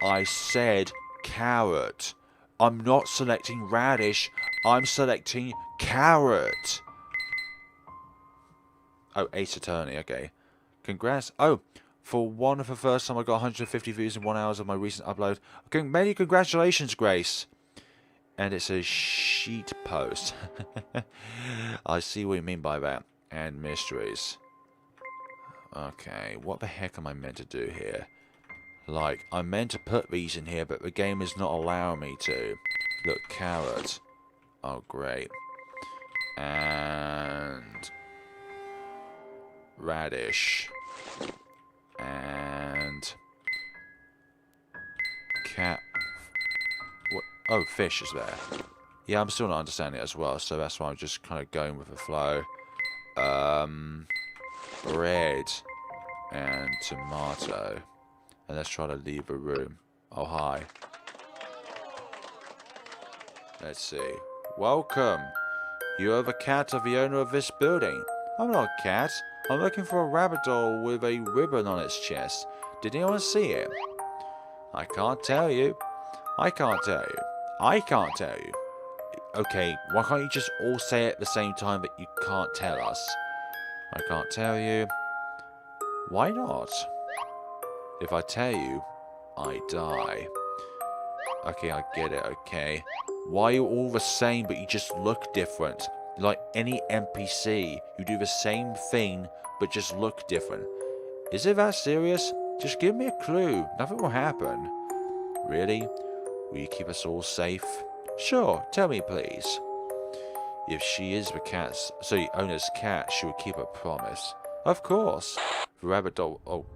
[SPEAKER 1] I said carrot. I'm not selecting radish. I'm selecting carrot. Oh, Ace Attorney, okay. Congrats. Oh, for the first time I got 150 views in 1 hour of my recent upload. Okay, many congratulations, Grace. And it's a sheet post. I see what you mean by that. And mysteries. Okay, what the heck am I meant to do here? Like, I'm meant to put these in here, but the game is not allowing me to. Look, carrot. Oh, great. And radish. And cat. What? Oh, fish is there. Yeah, I'm still not understanding it as well, so that's why I'm just kind of going with the flow. Bread and tomato. And let's try to leave a room. Oh, hi. Let's see. Welcome. You are the cat of the owner of this building. I'm not a cat. I'm looking for a rabbit doll with a ribbon on its chest. Did anyone see it? I can't tell you. I can't tell you. I can't tell you. Okay, why can't you just all say it at the same time but you can't tell us? I can't tell you. Why not? If I tell you, I die. Okay, I get it, okay. Why are you all the same but you just look different? Like any NPC, you do the same thing but just look different. Is it that serious? Just give me a clue. Nothing will happen. Really? Will you keep us all safe? Sure, tell me please. If she is the owner's cat, she will keep her promise. Of course. The rabbit doll... Oh.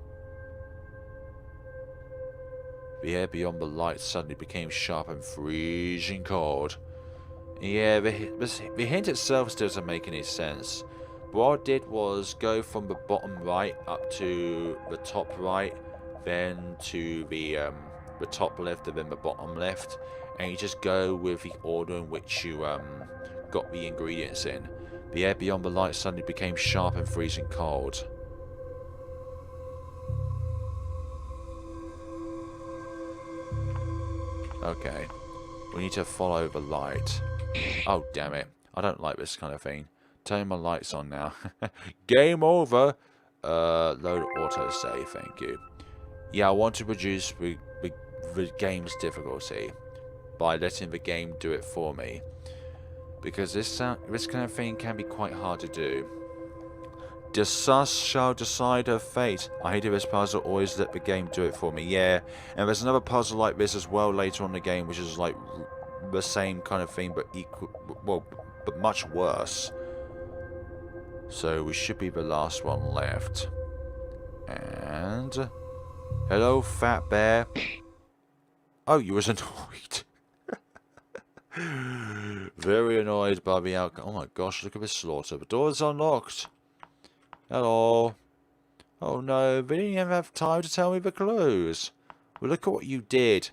[SPEAKER 1] The air beyond the light suddenly became sharp and freezing cold. Yeah, the hint itself still doesn't make any sense. What I did was go from the bottom right up to the top right, then to the top left and then the bottom left, and you just go with the order in which you got the ingredients in. The air beyond the light suddenly became sharp and freezing cold. Okay, we need to follow the light. Oh, damn it. I don't like this kind of thing. Turn my lights on now. Game over. Load autosave, thank you. Yeah, I want to reduce the game's difficulty by letting the game do it for me. Because this kind of thing can be quite hard to do. The sus shall decide her fate. I hated this puzzle, always let the game do it for me. Yeah, and there's another puzzle like this as well later on in the game, which is like the same kind of thing, but but much worse. So we should be the last one left. And hello, fat bear. Oh, you was annoyed. Very annoyed by the outcome. Oh my gosh, look at this slaughter. The door is unlocked. Hello. Oh no, they didn't even have time to tell me the clues. Well, look at what you did.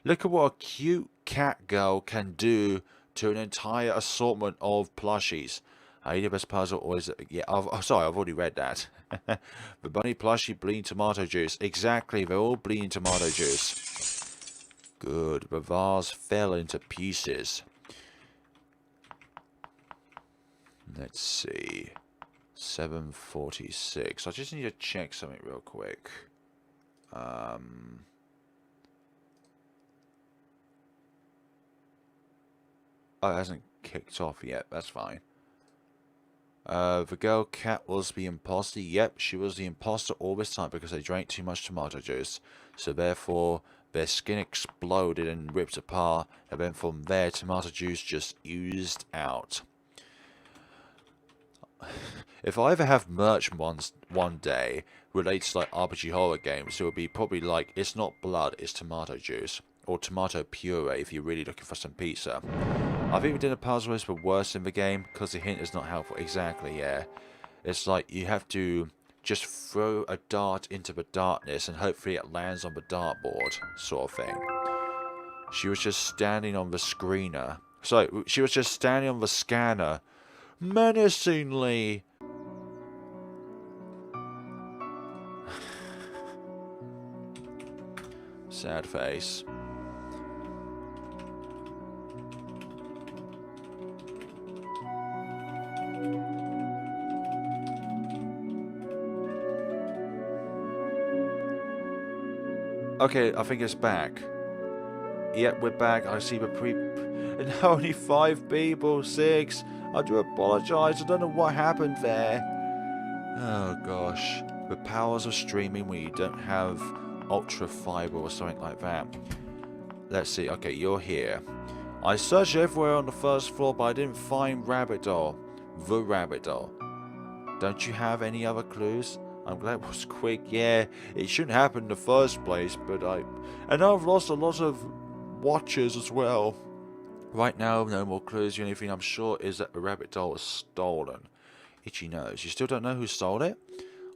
[SPEAKER 1] Look at what a cute cat girl can do to an entire assortment of plushies. I hate best puzzle always. Yeah, sorry, I've already read that. The bunny plushie bleeding tomato juice. Exactly, they're all bleeding tomato juice. Good. The vase fell into pieces. Let's see. 7:46. I just need to check something real quick. Oh, it hasn't kicked off yet. That's fine. The girl cat was the imposter. Yep, she was the imposter all this time because they drank too much tomato juice. So therefore, their skin exploded and ripped apart. And then from there, tomato juice just oozed out. If I ever have merch one day related to like RPG horror games, it would be probably like, it's not blood, it's tomato juice. Or tomato puree if you're really looking for some pizza. I think we did a puzzle is the worst in the game because the hint is not helpful. Exactly, yeah. It's like you have to just throw a dart into the darkness and hopefully it lands on the dartboard, sort of thing. She was just standing on the screener. Sorry, she was just standing on the scanner menacingly. Sad face. Okay, I think it's back. Yep, we're back. I see and only 5 people, 6. I do apologise. I don't know what happened there. Oh gosh, the powers of streaming when you don't have ultra fiber or something like that. Let's see. Okay, you're here. I searched everywhere on the first floor, but I didn't find Rabbit Doll. The Rabbit Doll. Don't you have any other clues? I'm glad it was quick. Yeah, it shouldn't happen in the first place, but and I've lost a lot of watchers as well. Right now, no more clues. The only thing I'm sure is that the Rabbit Doll was stolen. Itchy nose. You still don't know who stole it?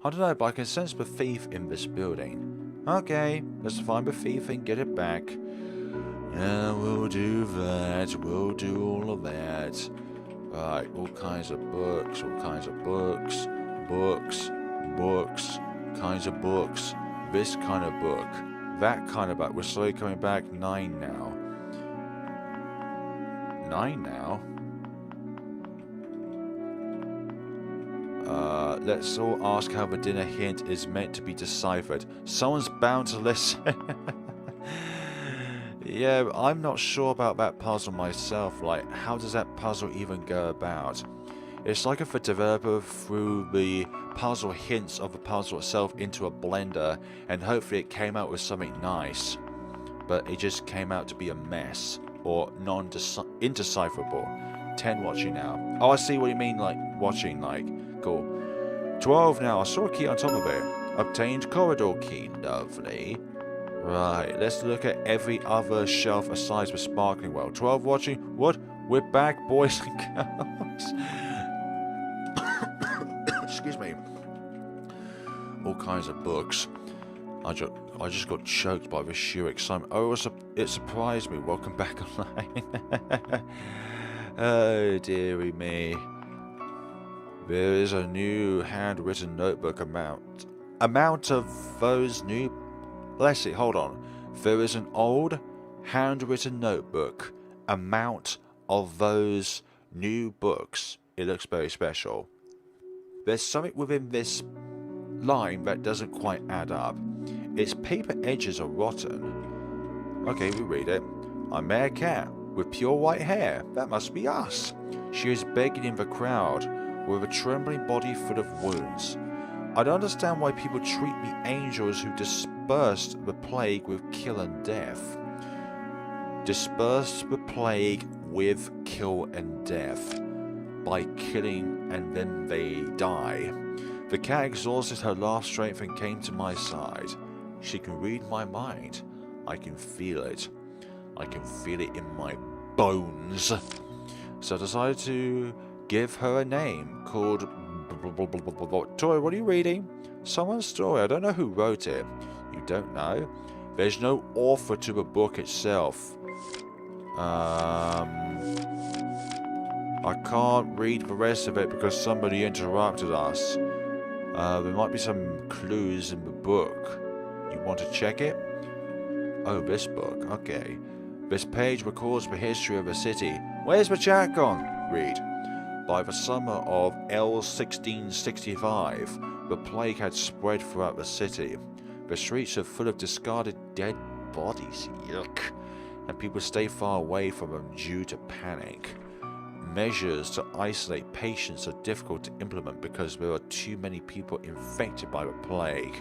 [SPEAKER 1] I don't know, but I can sense the thief in this building. Okay, let's find the thief and get it back. Yeah, we'll do that. We'll do all of that. Right, all kinds of books, all kinds of books, books, kinds of books, this kind of book, that kind of book. We're slowly coming back. 9 now. 9 now? Let's all ask how the dinner hint is meant to be deciphered. Someone's bound to listen. Yeah, I'm not sure about that puzzle myself. Like, how does that puzzle even go about? It's like if a developer threw the puzzle hints of the puzzle itself into a blender and hopefully it came out with something nice. But it just came out to be a mess or indecipherable. 10 watching now. Oh, I see what you mean, like watching, like, cool. 12 now. I saw a key on top of it. Obtained corridor key. Lovely. Right, let's look at every other shelf aside the sparkling well. 12 watching. What? We're back, boys and girls. Excuse me. All kinds of books. I just got choked by the sheer excitement. Oh, it surprised me. Welcome back online. Oh, dearie me. There is a new handwritten notebook amount of those new... Let's see, hold on. There is an old handwritten notebook amount of those new books. It looks very special. There's something within this line that doesn't quite add up. Its paper edges are rotten. Okay, we read it. I met a cat with pure white hair. That must be us. She is begging in the crowd with a trembling body full of wounds. I don't understand why people treat the angels who dispersed the plague with kill and death. Dispersed the plague with kill and death. By killing and then they die. The cat exhausted her last strength and came to my side. She can read my mind. I can feel it. I can feel it in my bones. So I decided to give her a name called... Tori, what are you reading? Someone's story. I don't know who wrote it. You don't know? There's no author to the book itself. I can't read the rest of it because somebody interrupted us. There might be some clues in the book. You want to check it? Oh, this book. Okay. This page records the history of the city. Where's the chat gone? Read. By the summer of L1665, the plague had spread throughout the city. The streets are full of discarded dead bodies. Yuck. And people stay far away from them due to panic. Measures to isolate patients are difficult to implement because there are too many people infected by the plague.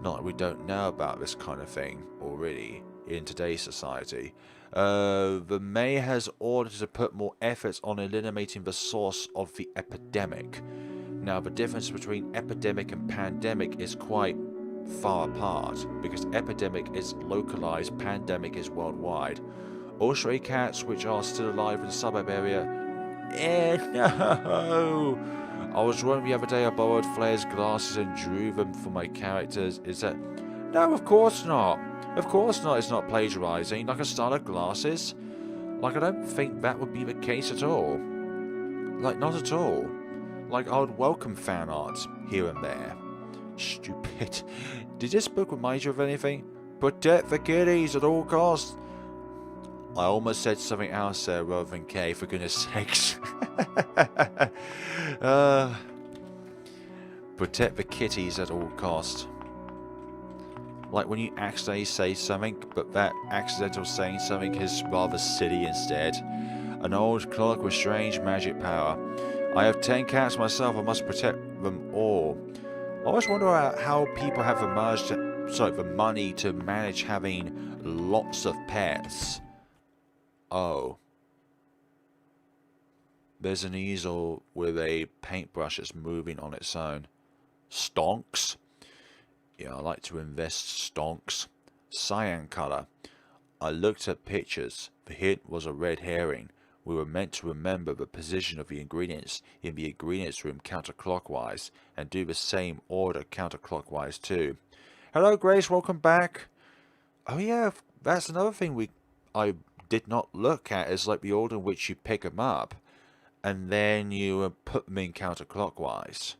[SPEAKER 1] Not that we don't know about this kind of thing already in today's society. The mayor has ordered to put more efforts on eliminating the source of the epidemic. Now, the difference between epidemic and pandemic is quite far apart, because epidemic is localized, pandemic is worldwide. All stray cats which are still alive in the suburb area... no! I was wrong the other day. I borrowed Flare's glasses and drew them for my characters. Is that... No, of course not. Of course not. It's not plagiarizing. Like a style of glasses. Like, I don't think that would be the case at all. Like, not at all. Like, I would welcome fan art here and there. Stupid. Did this book remind you of anything? Protect the kitties at all costs. I almost said something else there rather than K, for goodness sakes. Protect the kitties at all costs. Like when you accidentally say something, but that accidental saying something is rather silly instead. An old clock with strange magic power. I have 10 cats myself, I must protect them all. I always wonder how people have the money to manage having lots of pets. Oh. There's an easel with a paintbrush that's moving on its own. Stonks? Yeah, I like to invest stonks. Cyan color. I looked at pictures. The hint was a red herring. We were meant to remember the position of the ingredients in the ingredients room counterclockwise, and do the same order counterclockwise too. Hello Grace, welcome back. Oh yeah, that's another thing I did not look at, is like the order in which you pick them up, and then you put them in counterclockwise.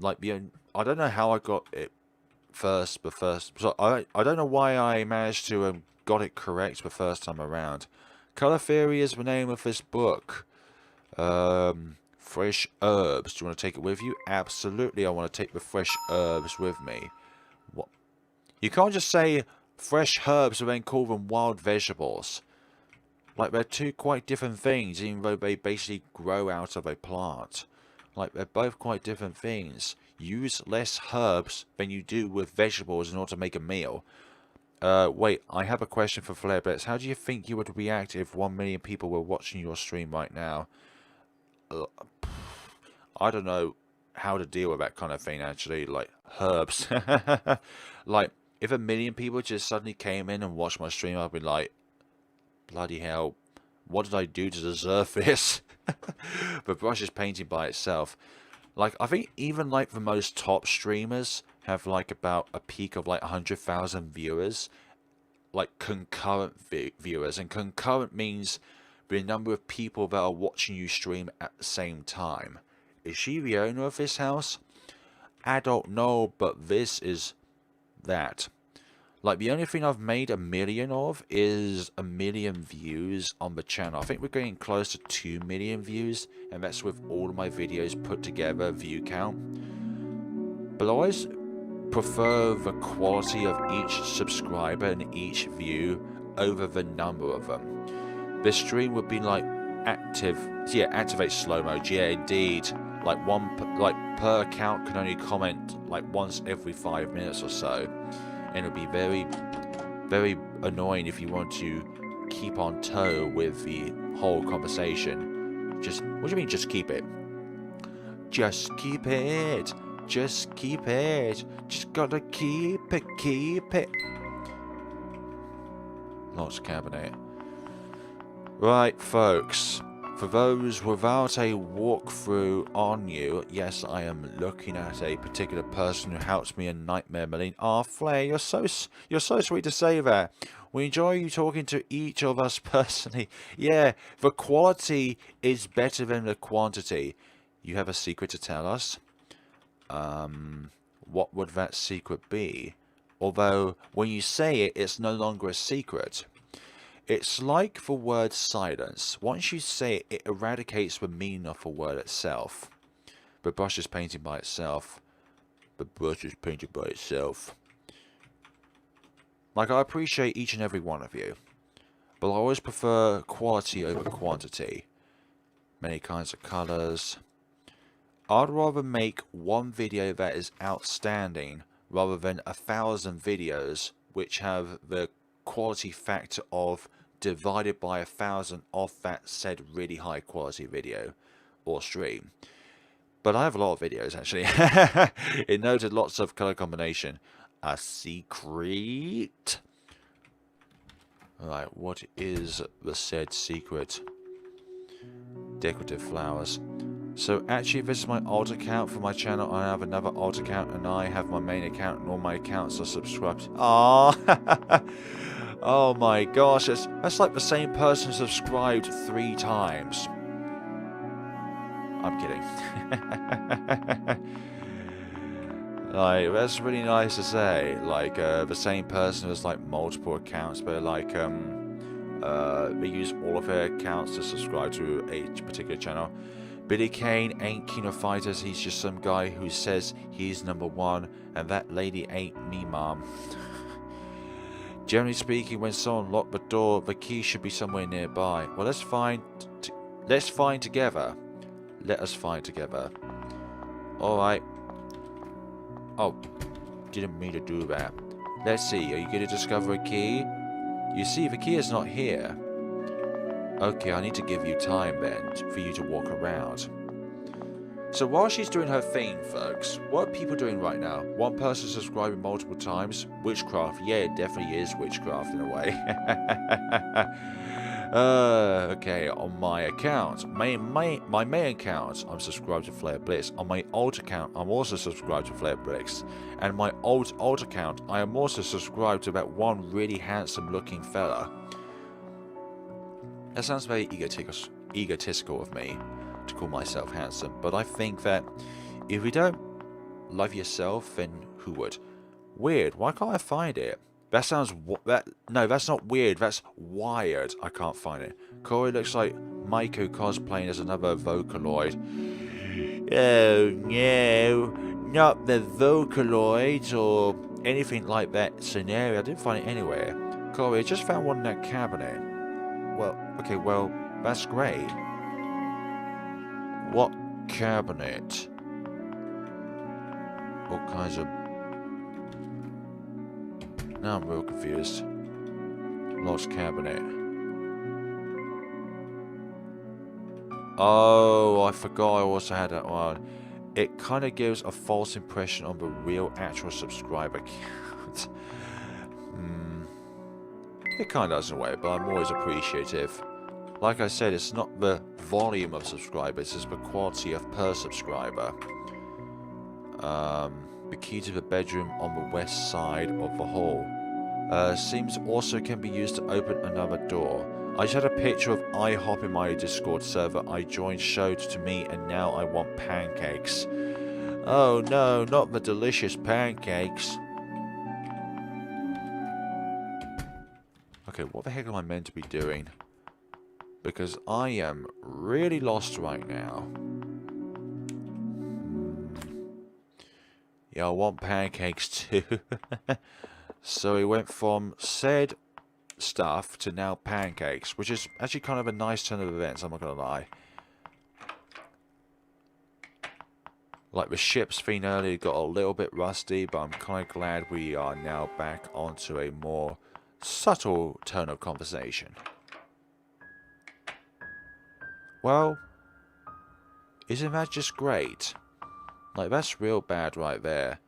[SPEAKER 1] Like I don't know how I got it first, so I don't know why I managed to got it correct the first time around. Color Theory is the name of this book. Fresh herbs. Do you want to take it with you? Absolutely, I want to take the fresh herbs with me. What? You can't just say fresh herbs and then call them wild vegetables. Like, they're two quite different things, even though they basically grow out of a plant. Like, they're both quite different things. Use less herbs than you do with vegetables in order to make a meal. Wait, I have a question for FlareBlitzed. How do you think you would react if 1 million people were watching your stream right now? I don't know how to deal with that kind of thing, actually. Like, herbs. Like, if 1 million people just suddenly came in and watched my stream, I'd be like, bloody hell, what did I do to deserve this? The brush is painting by itself. Like, I think even like the most top streamers have like about a peak of like 100,000 viewers, like concurrent viewers, and concurrent means the number of people that are watching you stream at the same time. Is she the owner of this house? I don't know, but this is that. Like, the only thing I've made 1 million of is 1 million views on the channel. I think we're getting close to 2 million views, and that's with all of my videos put together, view count. But I always prefer the quality of each subscriber and each view over the number of them. This stream would be like activate slow mode. Yeah, indeed. Like per account can only comment like once every 5 minutes or so. And it'll be very, very annoying if you want to keep on toe with the whole conversation. What do you mean, just keep it? Just keep it. Just keep it. Just gotta keep it. Lots of cabinet. Right, folks. For those without a walkthrough on you, yes, I am looking at a particular person who helps me in Nightmare Marlene. Ah, Flare, you're so sweet to say that. We enjoy you talking to each of us personally. Yeah, the quality is better than the quantity. You have a secret to tell us? What would that secret be? Although, when you say it, it's no longer a secret. It's like the word silence. Once you say it, it eradicates the meaning of the word itself. The brush is painted by itself. The brush is painted by itself. Like, I appreciate each and every one of you, but I always prefer quality over quantity. Many kinds of colours. I'd rather make one video that is outstanding rather than 1,000 videos which have the quality factor of divided by 1,000 of that said really high quality video or stream. But I have a lot of videos actually. It noted lots of color combination. A secret. Alright, what is the said secret? Decorative flowers. So actually, this is my alt account for my channel. I have another alt account, and I have my main account, and all my accounts are subscribed. Ah, oh my gosh, that's like the same person subscribed 3 times. I'm kidding. Like, that's really nice to say. Like, the same person has, like, multiple accounts, but, like, they use all of their accounts to subscribe to a particular channel. Billy Kane ain't King of Fighters, he's just some guy who says he's #1, and that lady ain't me, mom. Generally speaking, when someone locked the door, the key should be somewhere nearby. Well, let's find together. Let us find together. Alright. Oh, didn't mean to do that. Let's see, are you going to discover a key? You see, the key is not here. Okay, I need to give you time then, for you to walk around. So while she's doing her thing, folks, what are people doing right now? One person subscribing multiple times? Witchcraft. Yeah, it definitely is witchcraft in a way. Okay, on my account, my main account, I'm subscribed to FlareBlitzed. On my alt account, I'm also subscribed to FlareBlitzed. And my alt account, I am also subscribed to that one really handsome looking fella. That sounds very egotistical of me to call myself handsome, but I think that if you don't love yourself, then who would? Weird. Why can't I find it? That sounds no, that's not weird. That's wired. I can't find it. Corey looks like Maiko cosplaying as another Vocaloid. Oh no, not the Vocaloid or anything like that scenario. I didn't find it anywhere. Corey, I just found one in that cabinet. Well, okay, well, that's great. What cabinet? All kinds of... Now I'm real confused. Lost cabinet. Oh, I forgot I also had that one. It kind of gives a false impression on the real actual subscriber count. It kind of does in a way, but I'm always appreciative. Like I said, it's not the volume of subscribers, it's the quality of per subscriber. The key to the bedroom on the west side of the hall. Seems also can be used to open another door. I just had a picture of IHOP in my Discord server I joined showed to me, and now I want pancakes. Oh no, not the delicious pancakes. Okay, what the heck am I meant to be doing? Because I am really lost right now. Yeah, I want pancakes too. So we went from said stuff to now pancakes, which is actually kind of a nice turn of events, I'm not gonna lie. Like the ship's thing earlier got a little bit rusty, but I'm kind of glad we are now back onto a more subtle tone of conversation. Well, isn't that just great? Like, that's real bad right there.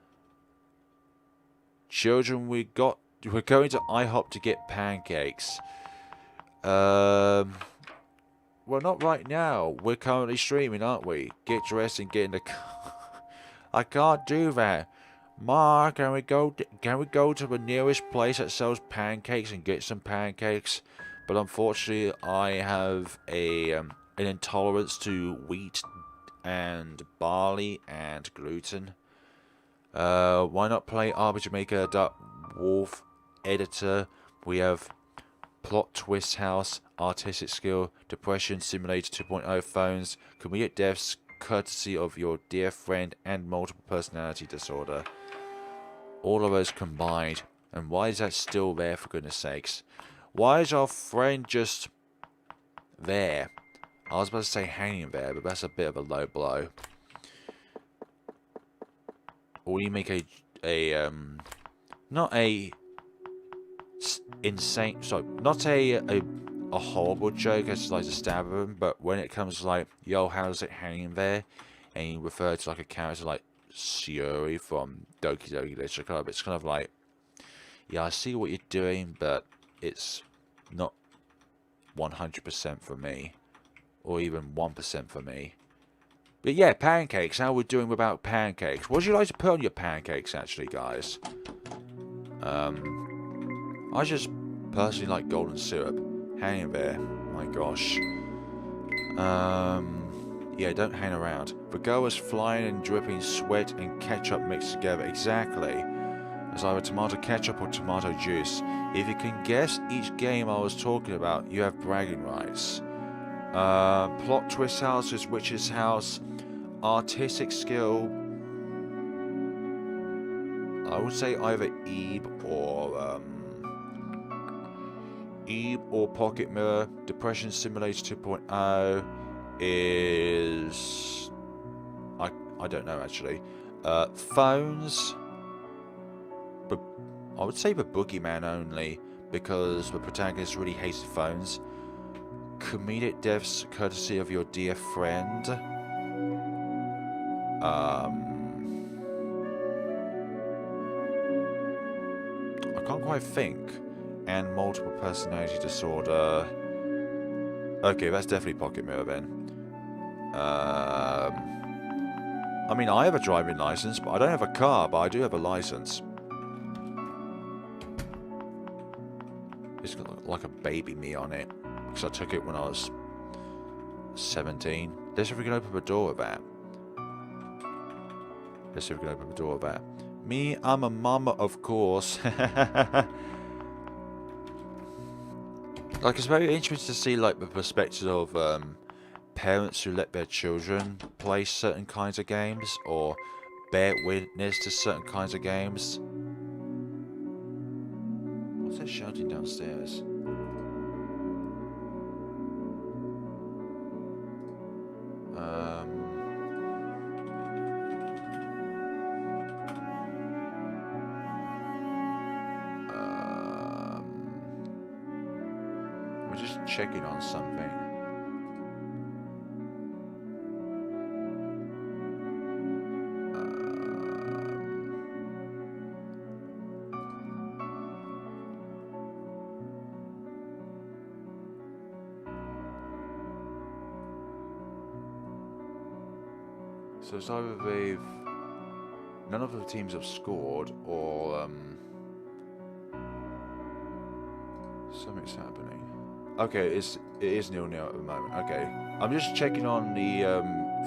[SPEAKER 1] Children, we're going to IHOP to get pancakes. Well, not right now. We're currently streaming, aren't we? Get dressed and get in the car. I can't do that. Ma, can we go to the nearest place that sells pancakes and get some pancakes? But unfortunately, I have an intolerance to wheat and barley and gluten. Why not play Arbiter Maker, Wolf, Editor? We have Plot Twist House, Artistic Skill, Depression Simulator 2.0 phones, Comedic Deaths, courtesy of your dear friend, and multiple personality disorder. All of those combined. And why is that still there, for goodness sakes? Why is our friend just there? I was about to say hanging there, but that's a bit of a low blow. Or you make not a insane, sorry, not a horrible joke as like to stab him, but when it comes to like, yo, how's it hanging there? And you refer to like a character like Shiori from Doki Doki Literature Club, it's kind of like, yeah, I see what you're doing, but it's not 100% for me. Or even 1% for me. But yeah, pancakes. How are we doing without pancakes? What would you like to put on your pancakes, actually, guys? I just personally like golden syrup. Hanging there. My gosh. Yeah, don't hang around. The girl was flying and dripping sweat and ketchup mixed together. Exactly. As either tomato ketchup or tomato juice. If you can guess each game I was talking about, you have bragging rights. Plot twist house is witch's house. Artistic skill, I would say either Eve or Pocket Mirror. Depression Simulator 2.0 is I don't know actually. Phones, but I would say the Boogeyman only because the protagonist really hated phones. Comedic deaths courtesy of your dear friend. I can't quite think. And multiple personality disorder. Okay, that's definitely Pocket Mirror then. I mean, I have a driving license, but I don't have a car, but I do have a license. It's got like a baby me on it, because I took it when I was 17. Let's see if we can open the door with that. Let's see if we can open the door with that. Me, I'm a mama, of course. Like, it's very interesting to see, like, the perspective of parents who let their children play certain kinds of games or bear witness to certain kinds of games. What's that shouting downstairs? We're just checking on something. So it's either none of the teams have scored, or something's happening. Okay, it is 0-0 at the moment. Okay, I'm just checking on the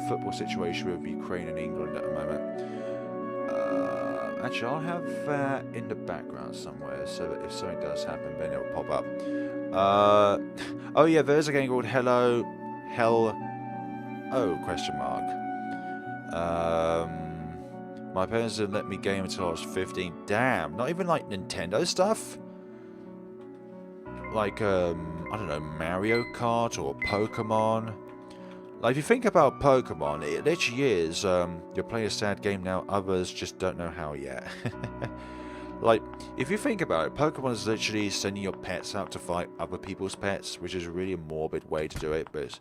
[SPEAKER 1] football situation with Ukraine and England at the moment. Actually, I'll have that in the background somewhere, so that if something does happen, then it'll pop up. Oh yeah, there's a game called Hell question mark. My parents didn't let me game until I was 15. Damn, not even like Nintendo stuff? Like, I don't know, Mario Kart or Pokemon. Like, if you think about Pokemon, it literally is, you're playing a sad game now, others just don't know how yet. Like, if you think about it, Pokemon is literally sending your pets out to fight other people's pets, which is a really morbid way to do it, but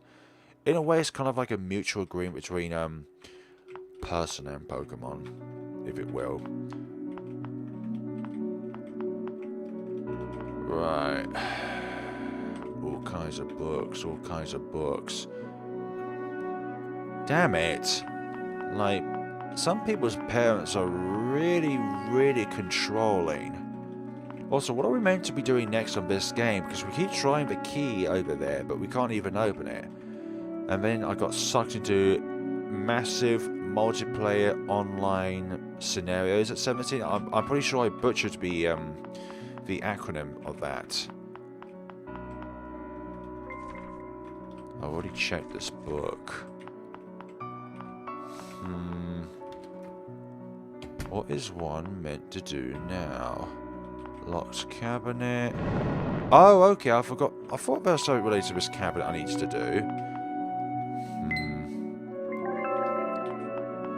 [SPEAKER 1] in a way it's kind of like a mutual agreement between, person and Pokemon, if it will. Right. All kinds of books, all kinds of books. Damn it. Like, some people's parents are really, really controlling. Also, what are we meant to be doing next on this game? Because we keep trying the key over there, but we can't even open it. And then I got sucked into massive multiplayer online scenarios at 17. I'm pretty sure I butchered the acronym of that. I've already checked this book. What is one meant to do now? Locked cabinet. Oh, okay, I forgot. I thought there was something related to this cabinet I needed to do.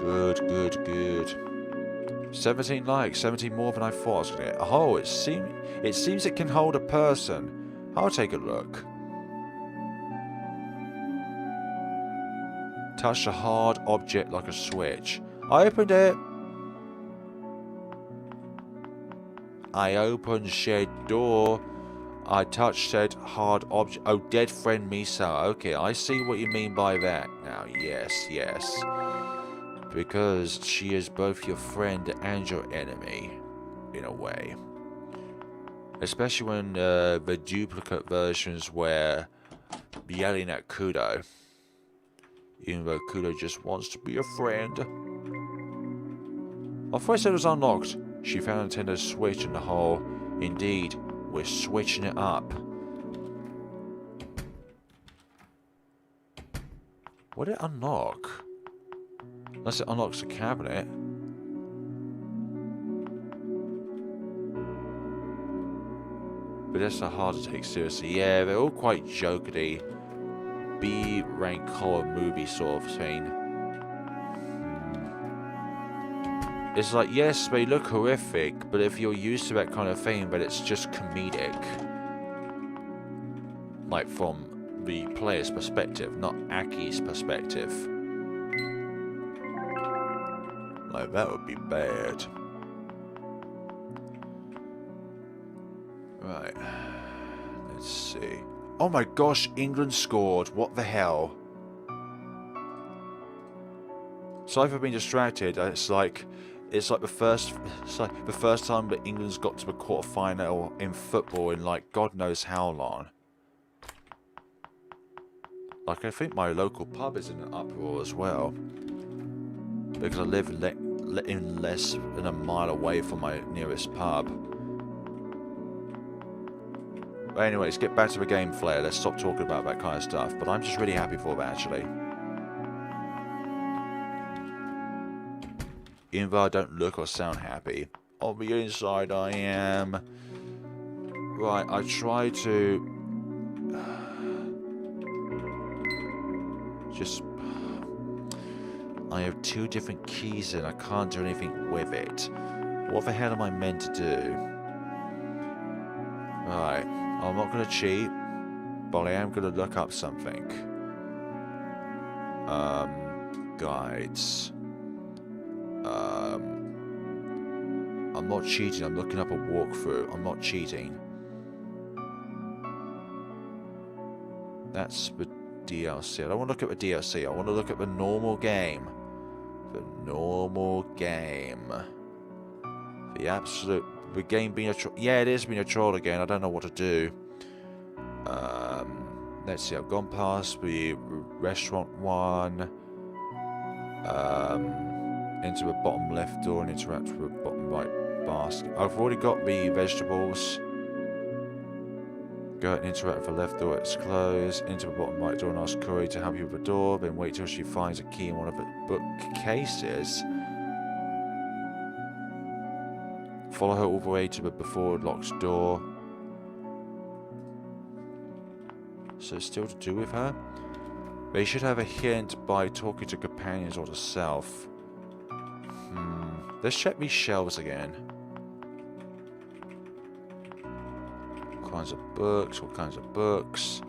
[SPEAKER 1] Good. 17 likes, 17 more than I thought I was going to get. Oh, it seems it can hold a person. I'll take a look. Touch a hard object like a switch. I opened it. I opened shed door. I touched said hard object. Oh, dead friend Misa. Okay, I see what you mean by that now. Yes. Because she is both your friend and your enemy, in a way. Especially when the duplicate versions were yelling at Kudo. Even though Kudo just wants to be a friend. I thought I said it was unlocked. She found Nintendo's Switch in the hole. Indeed, we're switching it up. What did it unlock? Unless it unlocks the cabinet. But that's so hard to take seriously. Yeah, they're all quite jokey. B-rank horror movie sort of thing. It's like, yes, they look horrific, but if you're used to that kind of thing, but it's just comedic. Like from the player's perspective, not Aki's perspective. Like, that would be bad. Right. Let's see. Oh my gosh, England scored. What the hell? Sorry for being distracted. It's like the first time that England's got to the quarterfinal in football in like God knows how long. Like, I think my local pub is in an uproar as well. Because I live in less than a mile away from my nearest pub. But anyways, get back to the game, Flare. Let's stop talking about that kind of stuff. But I'm just really happy for that, actually. Even though I don't look or sound happy. On the inside, I am. Right, I try to... Just... I have 2 different keys and I can't do anything with it. What the hell am I meant to do? Right, I'm not going to cheat, but I am going to look up something. Guides. I'm not cheating, I'm looking up a walkthrough. I'm not cheating. That's the DLC. I don't want to look at the DLC. I want to look at the normal game. The normal game. The game being a troll. Yeah, it is being a troll again. I don't know what to do. Let's see. I've gone past the restaurant one. Into the bottom left door and interact with the bottom right basket. I've already got the vegetables. Go and interact with the left door, it's closed. Into the bottom right door and ask Curry to help you with the door. Then wait till she finds a key in one of the bookcases. Follow her all the way to the before locked door. So still to do with her? They should have a hint by talking to companions or to self. Let's check these shelves again. All kinds of books, all kinds of books.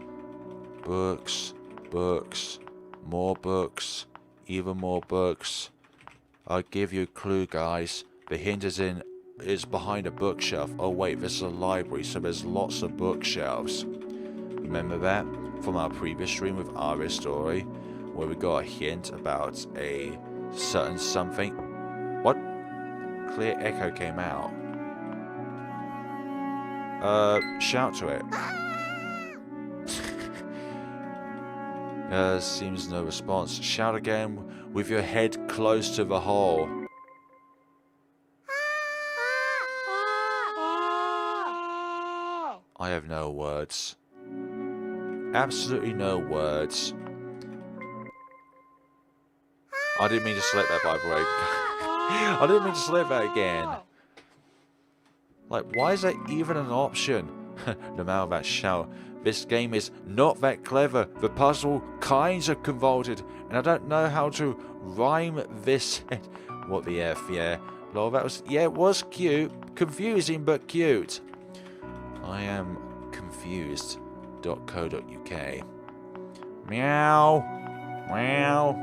[SPEAKER 1] Books, books, more books, even more books. I'll give you a clue, guys. The hint is behind a bookshelf. Oh wait, this is a library, so there's lots of bookshelves. Remember that from our previous stream with Ari's story, where we got a hint about a certain something. What? Clear echo came out. Shout to it. Seems no response. Shout again with your head close to the hole. I have no words. Absolutely no words. I didn't mean to select that, by the way. I didn't mean to select that again. Like, why is that even an option? No matter that shout. This game is not that clever. The puzzle kinds of convoluted, and I don't know how to rhyme this. What the F, yeah. Lol, that was, yeah, it was cute. Confusing, but cute. I am confused.co.uk. Meow. Meow.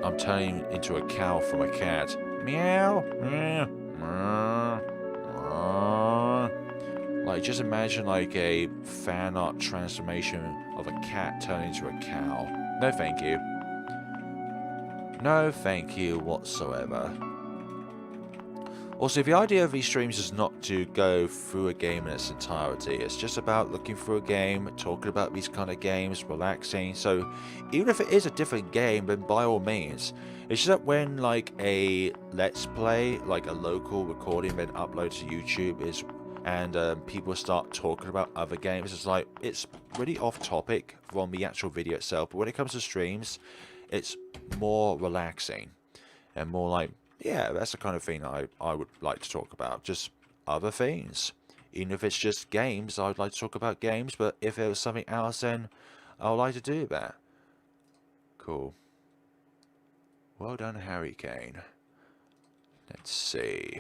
[SPEAKER 1] I'm turning into a cow from a cat. Meow. Meow. Like, just imagine like a fan art transformation of a cat turning into a cow. No thank you. No thank you whatsoever. Also, the idea of these streams is not to go through a game in its entirety. It's just about looking through a game, talking about these kind of games, relaxing. So, even if it is a different game, then by all means. It's just that when, like, a Let's Play, like a local recording, then upload to YouTube is... and people start talking about other games, it's like, it's really off topic from the actual video itself. But when it comes to streams, it's more relaxing and more like, yeah, that's the kind of thing I would like to talk about. Just other things. Even if it's just games, I'd like to talk about games. But if there was something else, then I would like to do that. Cool. Well done, Harry Kane. Let's see.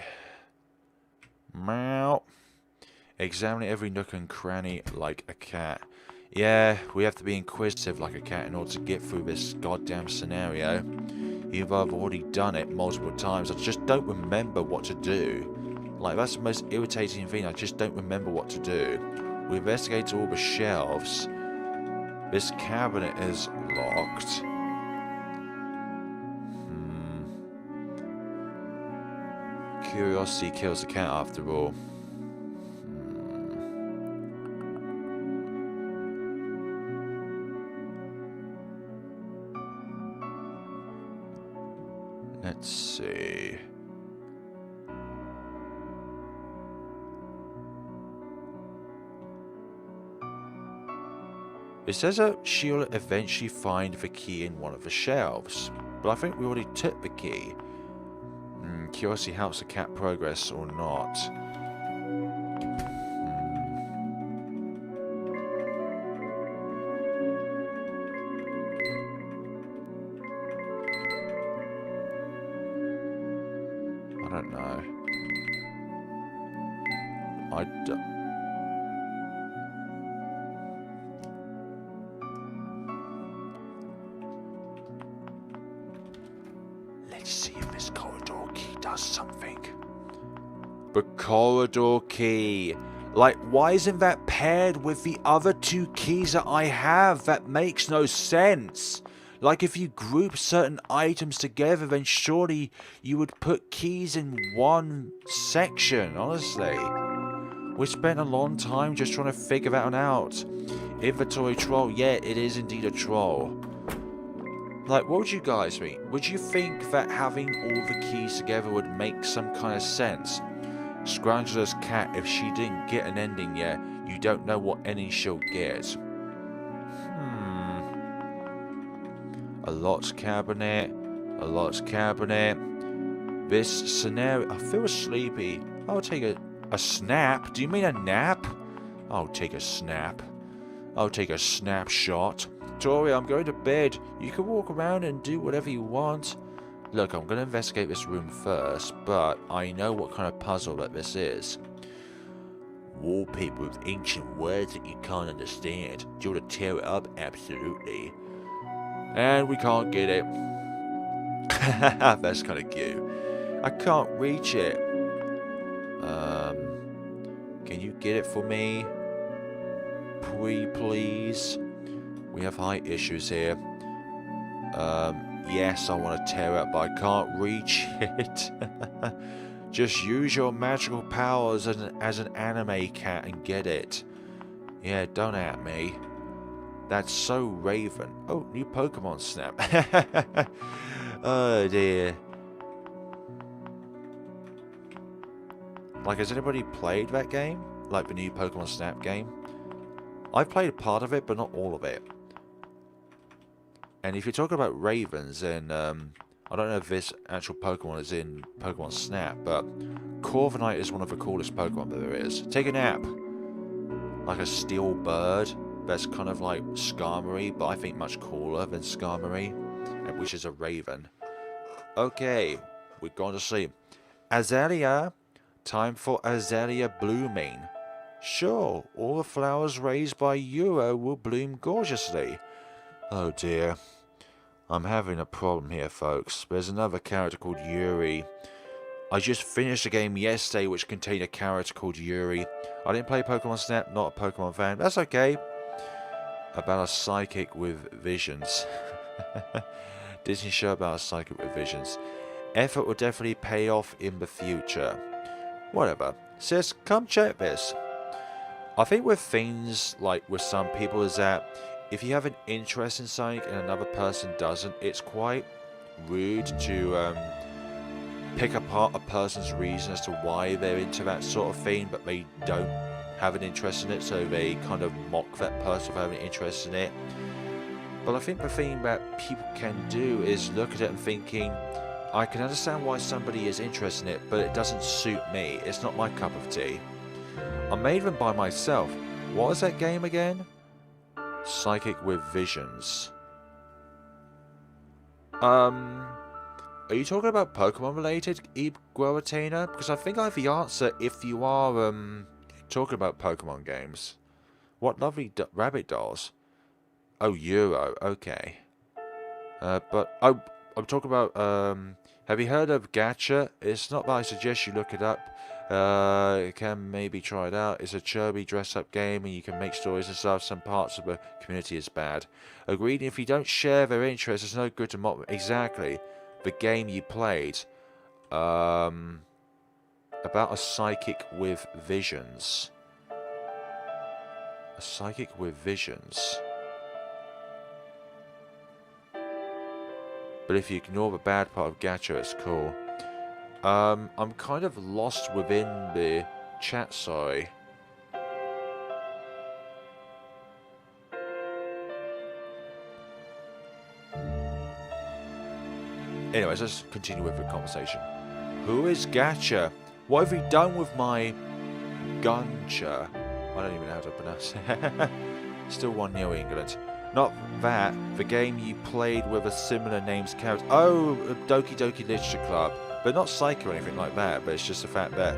[SPEAKER 1] Meow. Examining every nook and cranny like a cat. Yeah, we have to be inquisitive like a cat in order to get through this goddamn scenario. Even though I've already done it multiple times, I just don't remember what to do. Like, that's the most irritating thing, I just don't remember what to do. We investigated all the shelves. This cabinet is locked. Curiosity kills the cat after all. Let's see. It says that she'll eventually find the key in one of the shelves, but I think we already took the key. Curiosity helps the cat progress or not. I don't know. Let's see if this corridor key does something. The corridor key. Like, why isn't that paired with the other two keys that I have? That makes no sense. Like, if you group certain items together, then surely you would put keys in one section, honestly. We spent a long time just trying to figure that one out. Inventory troll, yeah, it is indeed a troll. Like, what would you guys think? Would you think that having all the keys together would make some kind of sense? Scroungela's cat, if she didn't get an ending yet, you don't know what ending she'll get. A locked cabinet. A locked cabinet. This scenario... I feel sleepy. I'll take a snap. Do you mean a nap? I'll take a snap. I'll take a snapshot. Tori, I'm going to bed. You can walk around and do whatever you want. Look, I'm going to investigate this room first, but I know what kind of puzzle that this is. Wallpaper with ancient words that you can't understand. Do you want to tear it up? Absolutely. And we can't get it. That's kind of cute. I can't reach it. Can you get it for me? Please. We have height issues here. Yes, I want to tear it up, but I can't reach it. Just use your magical powers as an anime cat and get it. Yeah, don't at me. That's so Raven. Oh, new Pokemon Snap. Oh dear. Like, has anybody played that game? Like the new Pokemon Snap game? I've played a part of it, but not all of it. And if you're talking about ravens, then I don't know if this actual Pokemon is in Pokemon Snap, but Corviknight is one of the coolest Pokemon that there is. Take a nap. Like a steel bird. That's kind of like Skarmory, but I think much cooler than Skarmory, which is a raven. Okay, we're going to sleep. Azalea. Time for Azalea blooming. Sure, all the flowers raised by Euro will bloom gorgeously. Oh dear. I'm having a problem here, folks. There's another character called Yuri. I just finished a game yesterday which contained a character called Yuri. I didn't play Pokemon Snap, not a Pokemon fan. That's okay. About a psychic with visions. Disney show about a psychic with visions. Effort will definitely pay off in the future. Whatever. Sis, come check this. I think with things like with some people is that if you have an interest in something and another person doesn't, it's quite rude to pick apart a person's reason as to why they're into that sort of thing, but they don't have an interest in it, so they kind of mock that person for having an interest in it. But I think the thing that people can do is look at it and thinking, I can understand why somebody is interested in it, but it doesn't suit me. It's not my cup of tea. I made them by myself. What was that game again? Psychic with Visions. Are you talking about Pokemon related, Iguaratena? Because I think I have the answer if you are talking about Pokemon games. What lovely rabbit dolls. Oh, Euro. Okay. But I'm talking about have you heard of Gacha? It's not that I suggest you look it up. You can maybe try it out. It's a chubby dress-up game and you can make stories and stuff. Some parts of the community is bad. Agreed, if you don't share their interests, it's no good to mock them. Exactly. The game you played. About a psychic with visions. A psychic with visions. But if you ignore the bad part of Gacha, it's cool. I'm kind of lost within the chat, sorry. Anyways, let's continue with the conversation. Who is Gacha? What have you done with my Guncha? I don't even know how to pronounce it. Still 1-0 England. Not that, the game you played with a similar name's character. Oh, Doki Doki Literature Club. But not Psycho or anything like that, but it's just the fact that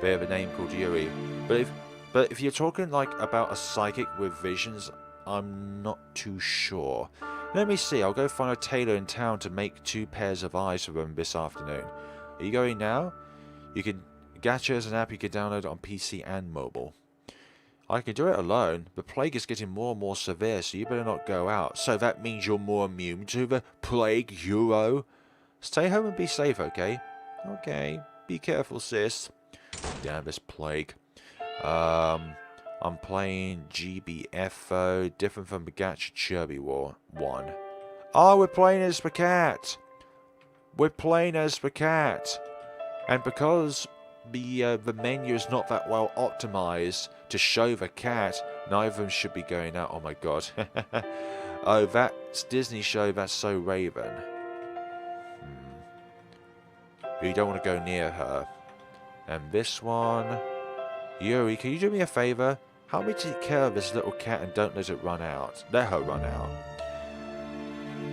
[SPEAKER 1] they have a name called Yuri. But if you're talking like about a psychic with visions, I'm not too sure. Let me see, I'll go find a tailor in town to make 2 pairs of eyes for them this afternoon. Are you going now? Gacha is an app you can download on PC and mobile. I can do it alone. The plague is getting more and more severe, so you better not go out. So that means you're more immune to the plague, Euro? Stay home and be safe, okay? Okay. Be careful, sis. Damn this plague. I'm playing GBFO, different from the Gacha Chubby War 1. Oh, we're playing as the cat. We're playing as the cat. And because the menu is not that well optimized to show the cat, neither of them should be going out. Oh my god. Oh, that's Disney show, that's so Raven. You don't want to go near her. And this one. Yuri, can you do me a favor? Help me take care of this little cat and don't let it run out. Let her run out.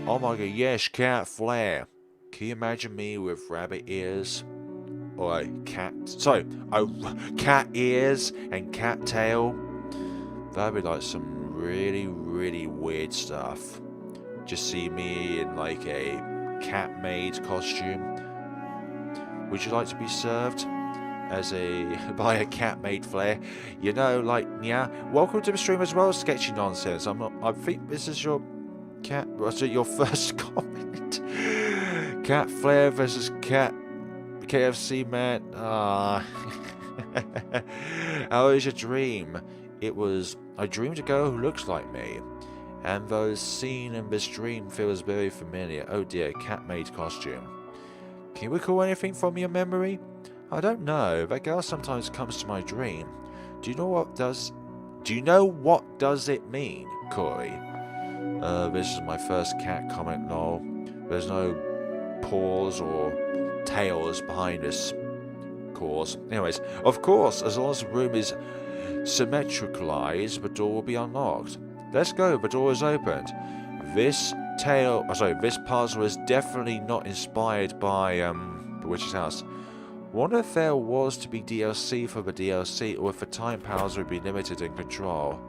[SPEAKER 1] Oh my god, yes, cat Flare. Can you imagine me with rabbit ears? Or cat ears and cat tail? That'd be like some really, really weird stuff. Just see me in like a cat maid costume. Would you like to be served as by a cat maid Flare? You know, like, yeah. Welcome to the stream as well, Sketchy Nonsense. I think this is your cat. Was it your first comment? Cat Flare versus cat KFC man. Ah. How is your dream? I dreamed a girl who looks like me, and those seen in this dream feels very familiar. Oh dear, cat maid costume. Can you recall anything from your memory? I don't know. That girl sometimes comes to my dream. Do you know what does it mean, Corey? This is my first cat comment, lol. There's no paws or tails behind this cause. Anyways, of course, as long as the room is symmetricalized, the door will be unlocked. Let's go, the door is opened. This puzzle is definitely not inspired by The Witch's House. Wonder if there was to be DLC for the DLC, or if the time powers would be limited in control.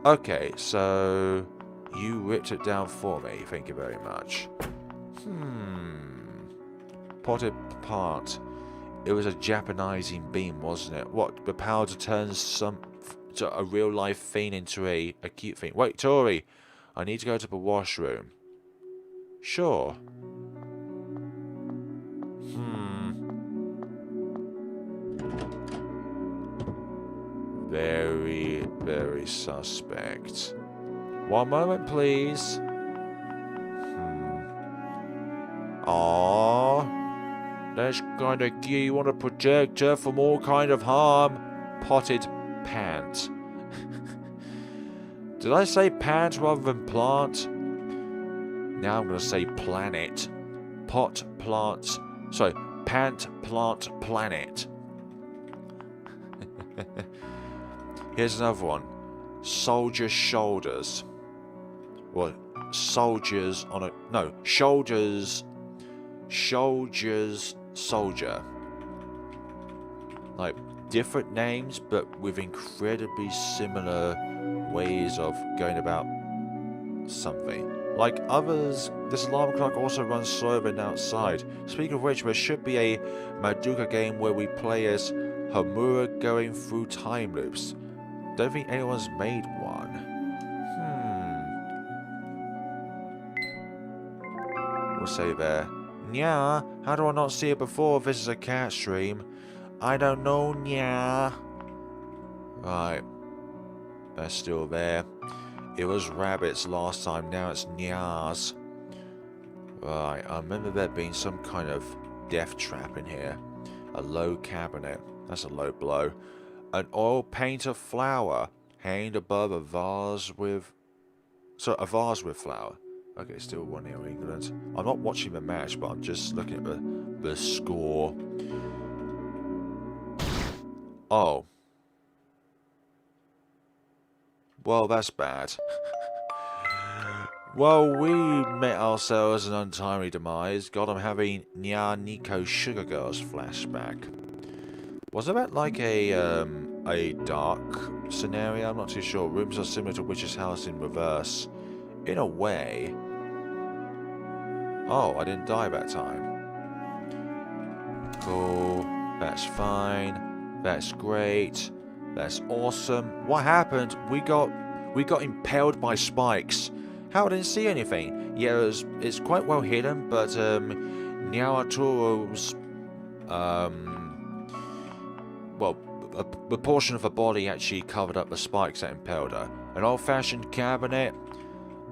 [SPEAKER 1] Okay, so you ripped it down for me. Thank you very much. Potted apart. It was a Japanizing beam, wasn't it? What, the power to turn a real life thing into a cute thing. Wait, Tori, I need to go to the washroom. Sure. very suspect. One moment, please. Aww. That's gonna give you on a projector from all kind of harm. Potted pant. Did I say pant rather than plant? Now I'm gonna say planet. Pot, plant. Sorry, pant, plant, planet. Here's another one. Soldier shoulders. What? Soldiers on a... No, shoulders... Shoulders soldier. Like, different names, but with incredibly similar ways of going about something. Like others, this alarm clock also runs slower than outside. Speaking of which, there should be a Madoka game where we play as Homura going through time loops. Don't think anyone's made one. We'll say there. Nya, how do I not see it before? This is a cat stream. I don't know, nya. Right. They're still there. It was rabbits last time, now it's nyas. Right, I remember there being some kind of death trap in here. A low cabinet. That's a low blow. An oil painter flower hanged above a vase with... So, a vase with flower. Okay, still 1-0 England. I'm not watching the match, but I'm just looking at the score. Oh. Well, that's bad. Well, we met ourselves an untimely demise. God, I'm having Nya Nico Sugar Girls flashback. Was that like a dark scenario? I'm not too sure. Rooms are similar to Witch's House in reverse. In a way. Oh, I didn't die that time. Cool. That's fine. That's great. That's awesome. What happened? We got impaled by spikes. How? I didn't see anything. Yeah, it's quite well hidden, but Nyaotoro's well, a portion of her body actually covered up the spikes that impaled her. An old-fashioned cabinet.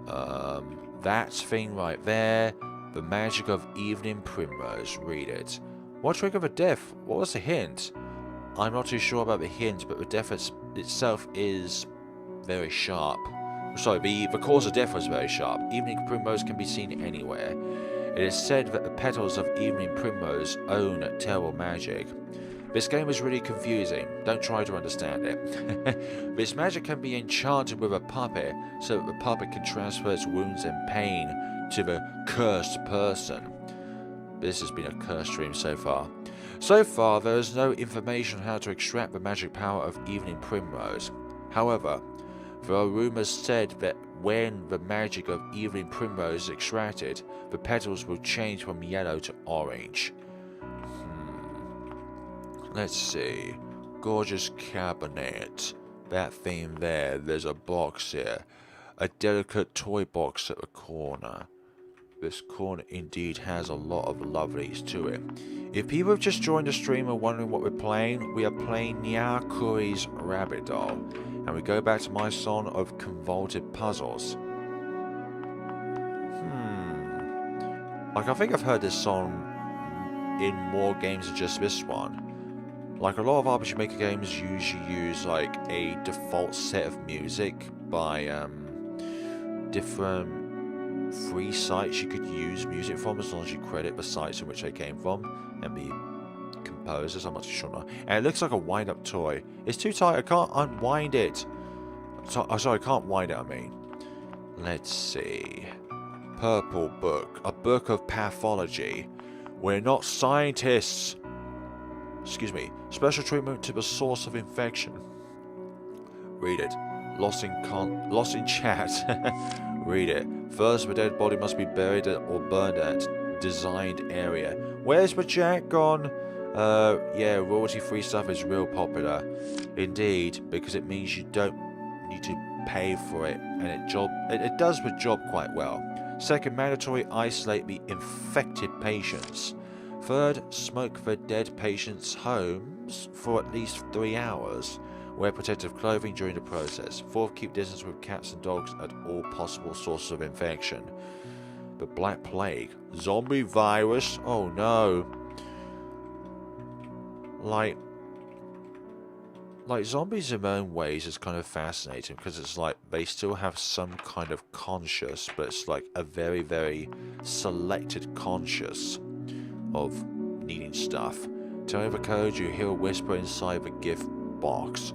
[SPEAKER 1] That thing right there. The magic of evening primrose. Read it. What trick of a death? What was the hint? I'm not too sure about the hint, but the death itself is very sharp. Sorry, the cause of death was very sharp. Evening primrose can be seen anywhere. It is said that the petals of evening primrose own terrible magic. This game is really confusing. Don't try to understand it. This magic can be enchanted with a puppet, so that the puppet can transfer its wounds and pain to the cursed person. This has been a cursed stream so far. So far, there is no information on how to extract the magic power of evening primrose. However, there are rumors said that when the magic of evening primrose is extracted, the petals will change from yellow to orange. Let's see. Gorgeous cabinet. That thing there. There's a box here. A delicate toy box at the corner. This corner indeed has a lot of lovelies to it. If people have just joined the stream and wondering what we're playing, we are playing Nya Kuri's Rabbit Doll. And we go back to my song of convoluted puzzles. Like, I think I've heard this song in more games than just this one. Like, a lot of RPG Maker games usually use, like, a default set of music by, different free sites you could use music from, as long as you credit the sites in which they came from, and the composers. I'm not too sure now. And it looks like a wind-up toy. It's too tight, I can't unwind it. Sorry, I can't wind it, I mean. Let's see. Purple book. A book of pathology. We're not scientists. Excuse me. Special treatment to the source of infection. Read it. Lost in chat. Read it. First, the dead body must be buried or burned at designed area. Where's the chat gone? Yeah, royalty-free stuff is real popular. Indeed, because it means you don't need to pay for it, and it does the job quite well. Second, mandatory isolate the infected patients. Third, smoke the dead patients' homes for at least 3 hours. Wear protective clothing during the process. 4. Keep distance with cats and dogs at all possible sources of infection. The Black Plague. Zombie virus? Oh no. Like zombies in their own ways is kind of fascinating, because it's like they still have some kind of conscious, but it's like a very, very selected conscious of needing stuff. Tell me the code. You hear a whisper inside the gift box.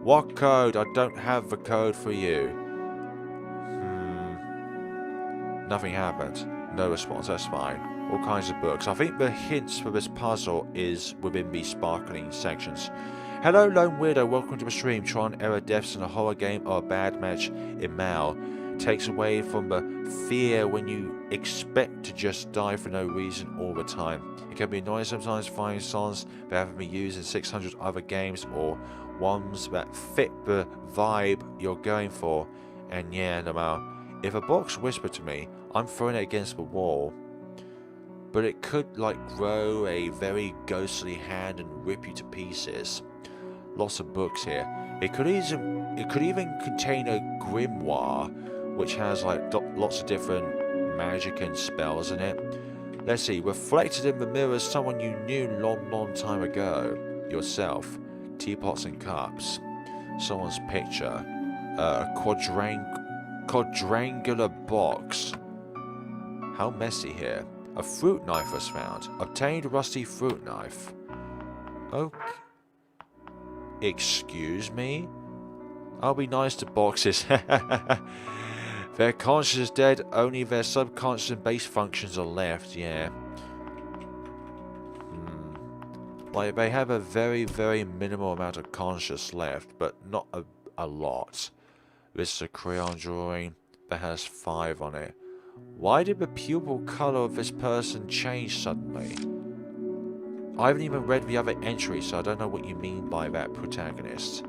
[SPEAKER 1] What code? I don't have the code for you. Nothing happened. No response. That's fine. All kinds of books. I think the hints for this puzzle is within these sparkling sections. Hello, lone weirdo. Welcome to the stream. Try and error deaths in a horror game or a bad match in Mal. Takes away from the fear when you expect to just die for no reason all the time. It can be annoying sometimes finding songs that haven't been used in 600 other games, or ones that fit the vibe you're going for. And yeah, no matter. If a box whispered to me, I'm throwing it against the wall. But it could like grow a very ghostly hand and rip you to pieces. Lots of books here. It could even contain a grimoire, which has like lots of different magic and spells in it. Let's see. Reflected in the mirror is someone you knew long time ago. Yourself. Teapots and cups. Someone's picture. A quadrangular box. How messy here. A fruit knife was found. Obtained a rusty fruit knife. Okay. Excuse me? I'll be nice to boxes. Their conscious is dead, only their subconscious and base functions are left, yeah. Like, they have a very, very minimal amount of conscious left, but not a lot. This is a crayon drawing that has 5 on it. Why did the pupil colour of this person change suddenly? I haven't even read the other entries, so I don't know what you mean by that, protagonist.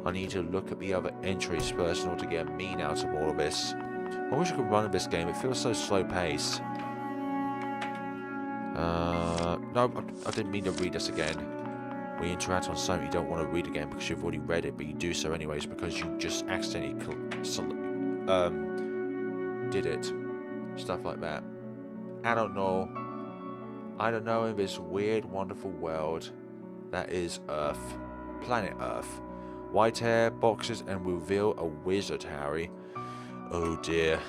[SPEAKER 1] I need to look at the other entries first in order to get a mean out of all of this. I wish I could run in this game. It feels so slow-paced. No, I didn't mean to read this again. We interact on something you don't want to read again because you've already read it, but you do so anyways because you just accidentally did it. Stuff like that. I don't know. I don't know, in this weird, wonderful world that is Earth. Planet Earth. White hair, boxes, and reveal a wizard, Harry. Oh dear.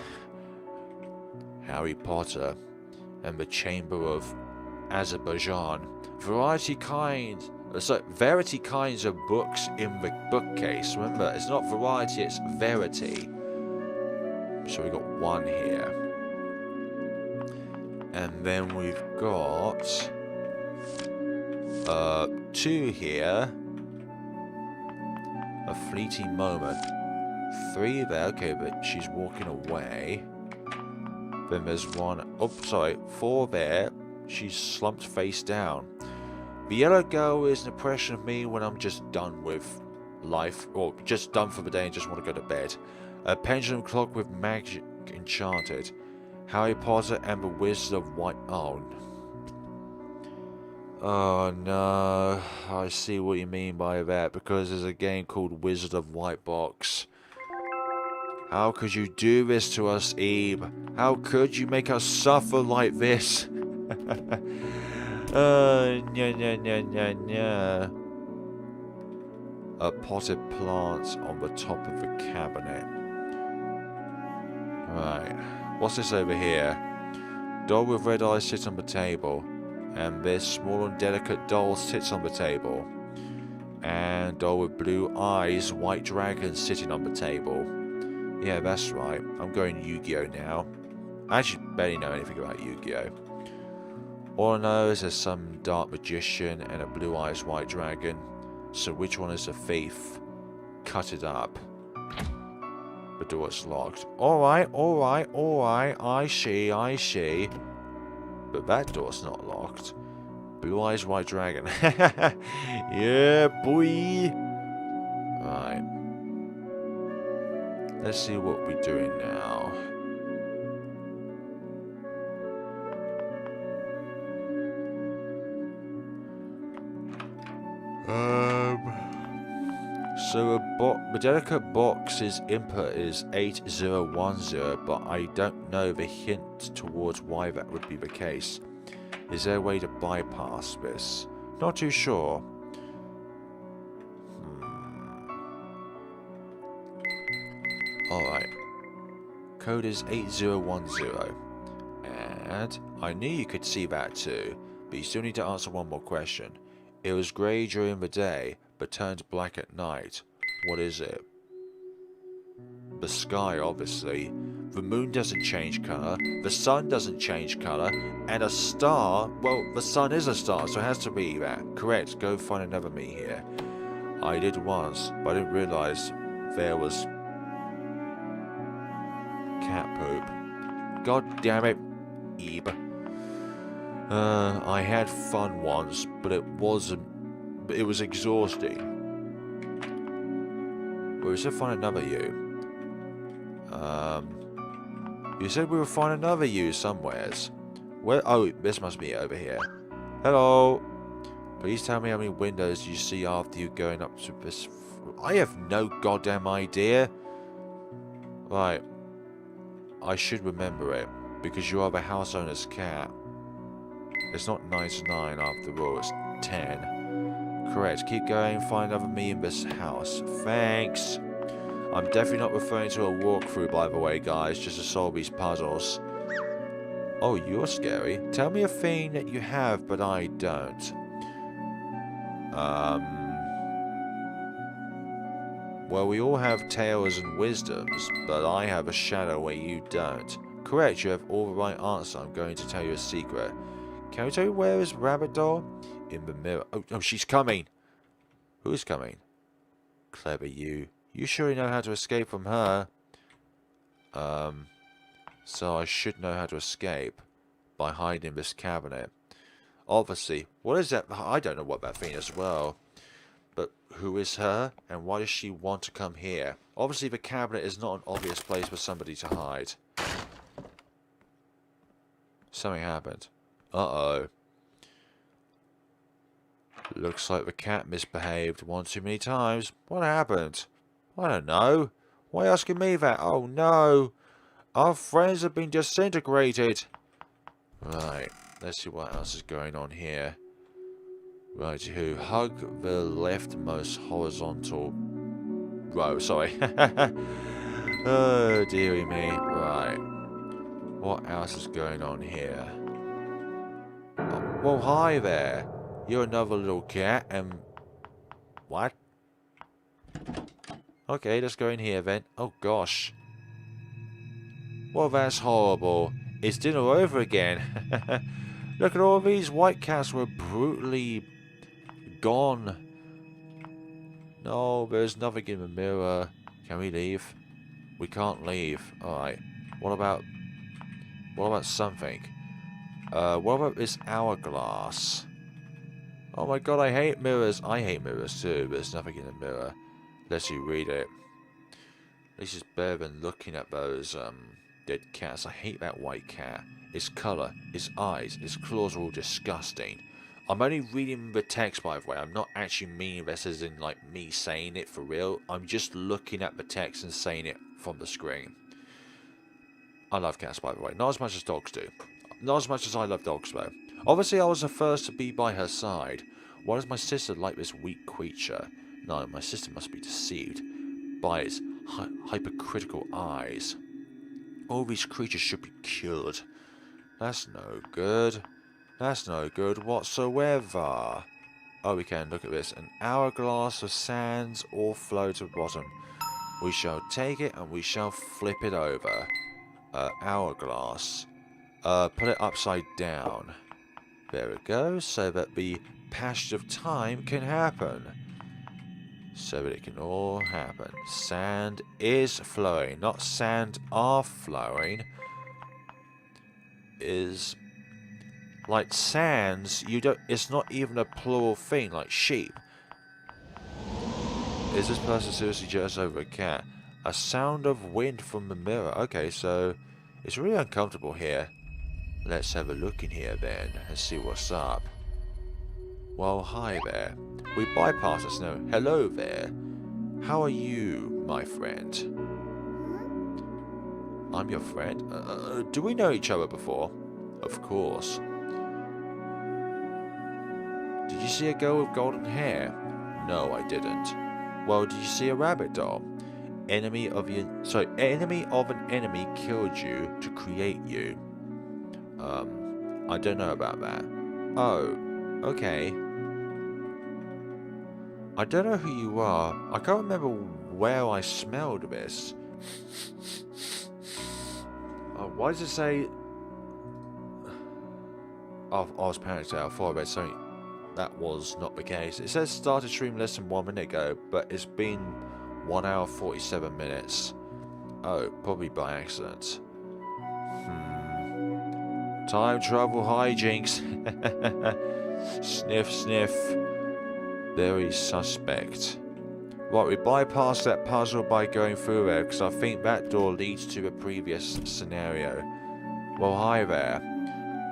[SPEAKER 1] Harry Potter and the Chamber of Azerbaijan. Verity kinds of books in the bookcase. Remember, it's not variety, it's verity. So we got 1 here. And then we've got 2 here. A fleeting moment. 3 there. Okay, but she's walking away. Then there's 1. Oh, sorry. 4 there. She's slumped face down. The yellow girl is an impression of me when I'm just done with life, or just done for the day and just want to go to bed. A pendulum clock with magic enchanted. Harry Potter and the Wizard of White... Oh no, I see what you mean by that, because there's a game called Wizard of White Box. How could you do this to us, Eve? How could you make us suffer like this? Nya. A potted plant on the top of the cabinet. Right, what's this over here? Doll with red eyes sits on the table. And this small and delicate doll sits on the table. And doll with blue eyes, white dragon sitting on the table. Yeah, that's right. I'm going Yu-Gi-Oh now. I actually barely know anything about Yu-Gi-Oh. All I know is there's some dark magician and a blue eyes white dragon. So which one is the thief? Cut it up. The door's locked. Alright. I see. But that door's not locked. Blue eyes white dragon. Yeah, boy. Right. Let's see what we're doing now. So the delicate box's input is 8010, but I don't know the hint towards why that would be the case. Is there a way to bypass this? Not too sure. Alright. Code is 8010. And I knew you could see that too, but you still need to answer one more question. It was grey during the day, but turns black at night. What is it? The sky, obviously. The moon doesn't change colour, the sun doesn't change colour, and a star, well, the sun is a star, so it has to be that. Correct, go find another me here. I did once, but I didn't realise there was cat poop. God damn it, Ebe. I had fun once, but it was exhausting. We should find another you. You said we would find another you somewheres. Where? Oh, this must be over here. Hello. Please tell me how many windows you see after you going up to this. I have no goddamn idea. Right. I should remember it, because you are the house owner's cat. It's not 99 after all, it's 10. Correct, keep going, find another me in this house. Thanks. I'm definitely not referring to a walkthrough, by the way, guys, just to solve these puzzles. Oh, you're scary. Tell me a thing that you have, but I don't. Well, we all have tales and wisdoms, but I have a shadow where you don't. Correct, you have all the right answer. I'm going to tell you a secret. Can we tell you where is Rabbit Doll? In the mirror. Oh, she's coming. Who is coming? Clever you. You surely know how to escape from her. So I should know how to escape by hiding in this cabinet. Obviously. What is that? I don't know what that thing is as well. But who is her? And why does she want to come here? Obviously the cabinet is not an obvious place for somebody to hide. Something happened. Uh-oh. Looks like the cat misbehaved one too many times. What happened? I don't know. Why are you asking me that? Oh no. Our friends have been disintegrated. Right. Let's see what else is going on here. Right, who? Hug the leftmost horizontal row. Sorry. Oh, dearie me. Right. What else is going on here? Oh, well, hi there. You're another little cat, and... What? Okay, let's go in here then. Oh, gosh. Well, that's horrible. It's dinner over again. Look at all these white cats were brutally gone. No, there's nothing in the mirror. Can we leave? We can't leave. Alright. What about something? What about this hourglass? Oh my god, I hate mirrors. I hate mirrors too, but there's nothing in the mirror. Let's you read it. This is better than looking at those dead cats. I hate that white cat. Its colour, its eyes, its claws are all disgusting. I'm only reading the text, by the way. I'm not actually meaning this as in like me saying it for real. I'm just looking at the text and saying it from the screen. I love cats, by the way. Not as much as dogs do. Not as much as I love dogs, though. Obviously, I was the first to be by her side. Why does my sister like this weak creature? No, my sister must be deceived by its hypercritical eyes. All these creatures should be cured. That's no good. That's no good whatsoever. Oh, we can. Look at this. An hourglass of sands all flow to the bottom. We shall take it and we shall flip it over. Hourglass. Put it upside down. There we go. So that the passage of time can happen. So that it can all happen. Sand is flowing. Not sand are flowing. Is... Like sands, you don't... It's not even a plural thing, like sheep. Is this person seriously jealous over a cat? A sound of wind from the mirror. Okay, so... It's really uncomfortable here. Let's have a look in here then, and see what's up. Well, hi there. We bypassed the snow. Hello there. How are you, my friend? I'm your friend? Do we know each other before? Of course. Did you see a girl with golden hair? No, I didn't. Well, did you see a rabbit doll? Enemy of an enemy killed you to create you. I don't know about that. Oh, okay. I don't know who you are. I can't remember where I smelled this. Why does it say... Oh, I was panicked out. I thought I read something. That was not the case. It says started stream less than 1 minute ago, but it's been 1 hour 47 minutes. Oh, probably by accident. Time travel hijinks. Sniff, sniff. Very suspect. Right, we bypassed that puzzle by going through there, because I think that door leads to a previous scenario. Well, hi there.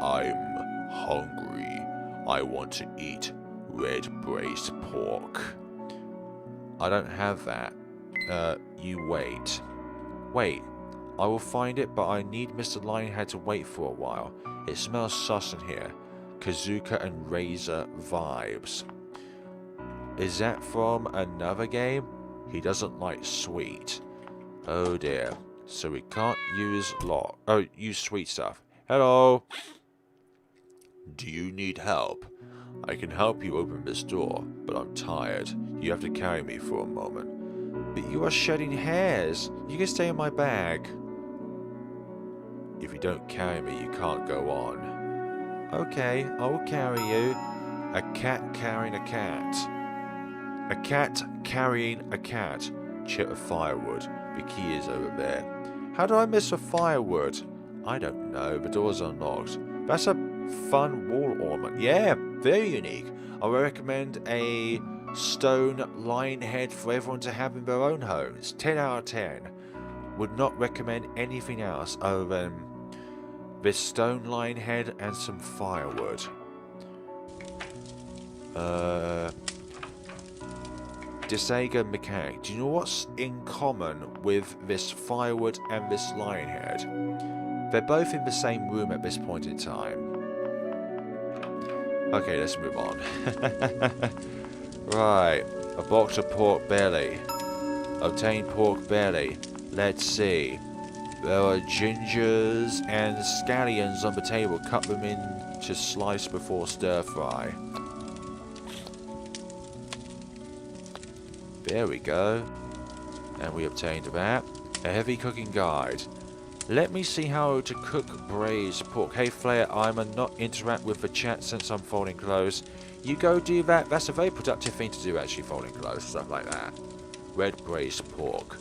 [SPEAKER 1] I'm hungry. I want to eat red braised pork. I don't have that. You wait. Wait. I will find it, but I need Mr. Lionhead to wait for a while. It smells sus in here. Kazuka and Razor vibes. Is that from another game? He doesn't like sweet. Oh dear. So we can't use use sweet stuff. Hello. Do you need help? I can help you open this door, but I'm tired. You have to carry me for a moment. But you are shedding hairs. You can stay in my bag. If you don't carry me, you can't go on. Okay, I will carry you. A cat carrying a cat. A cat carrying a cat. Chip of firewood. The key is over there. How do I miss a firewood? I don't know. The door's unlocked. That's a fun wall ornament. Yeah, very unique. I would recommend a stone lion head for everyone to have in their own homes. 10 out of 10. Would not recommend anything else other than this stone lion head and some firewood. Disega mechanic. Do you know what's in common with this firewood and this lion head? They're both in the same room at this point in time. Okay, let's move on. Right, a box of pork belly. Obtain pork belly. Let's see. There are gingers and scallions on the table. Cut them into slice before stir fry. There we go. And we obtained that. A heavy cooking guide. Let me see how to cook braised pork. Hey Flare, I'm a not interact with the chat since I'm folding clothes. You go do that. That's a very productive thing to do, actually, folding clothes, stuff like that. Red braised pork.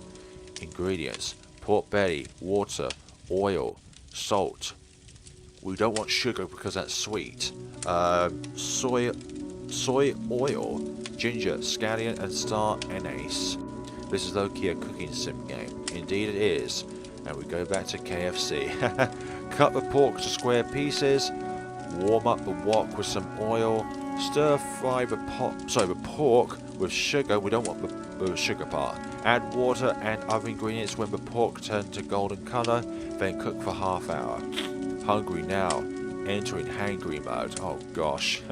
[SPEAKER 1] Ingredients. Pork belly, water, oil, salt. We don't want sugar because that's sweet. Soy oil, ginger, scallion, and star anise. This is low-key a cooking sim game. Indeed it is. And we go back to KFC. Cut the pork to square pieces. Warm up the wok with some oil. Stir fry the pork with sugar. We don't want the sugar part. Add water and other ingredients when the pork turns to golden color. Then cook for half hour. Hungry now. Entering hangry mode. Oh gosh.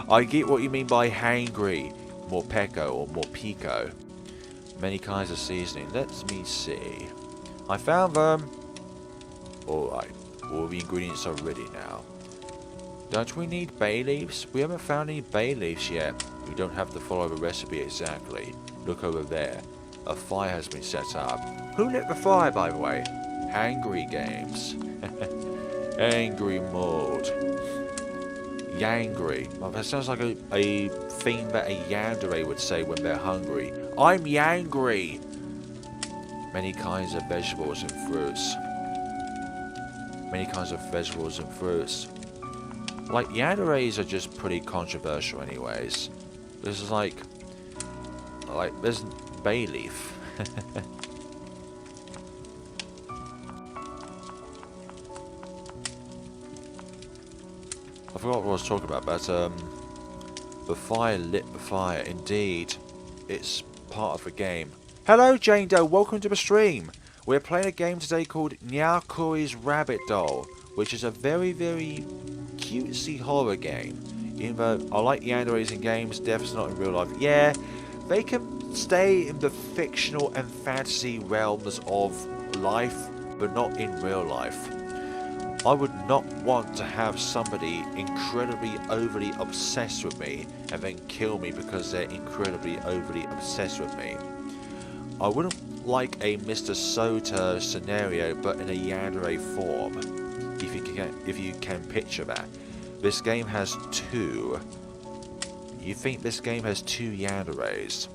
[SPEAKER 1] I get what you mean by hangry. More peco or more pico. Many kinds of seasoning. Let me see. I found them. Alright. All the ingredients are ready now. Don't we need bay leaves? We haven't found any bay leaves yet. We don't have to follow the recipe exactly. Look over there. A fire has been set up. Who lit the fire, by the way? Hangry Games. Angry mode. Yangry. Well, that sounds like a thing that a yandere would say when they're hungry. I'm yangry. Many kinds of vegetables and fruits. Many kinds of vegetables and fruits. Like, yanderes are just pretty controversial anyways. This is like there's bay leaf. I forgot what I was talking about, but the fire lit the fire. Indeed, it's part of the game. Hello Jane Doe, welcome to the stream. We're playing a game today called Nyakuri's Rabbit Doll, which is a very, very cutesy horror game. Even though I like yanderes in games, death's not in real life. Yeah, they can stay in the fictional and fantasy realms of life, but not in real life. I would not want to have somebody incredibly overly obsessed with me and then kill me because they're incredibly overly obsessed with me. I wouldn't like a Mr. Sota scenario, but in a yandere form, if you can picture that. This game has two. You think this game has two yanderes?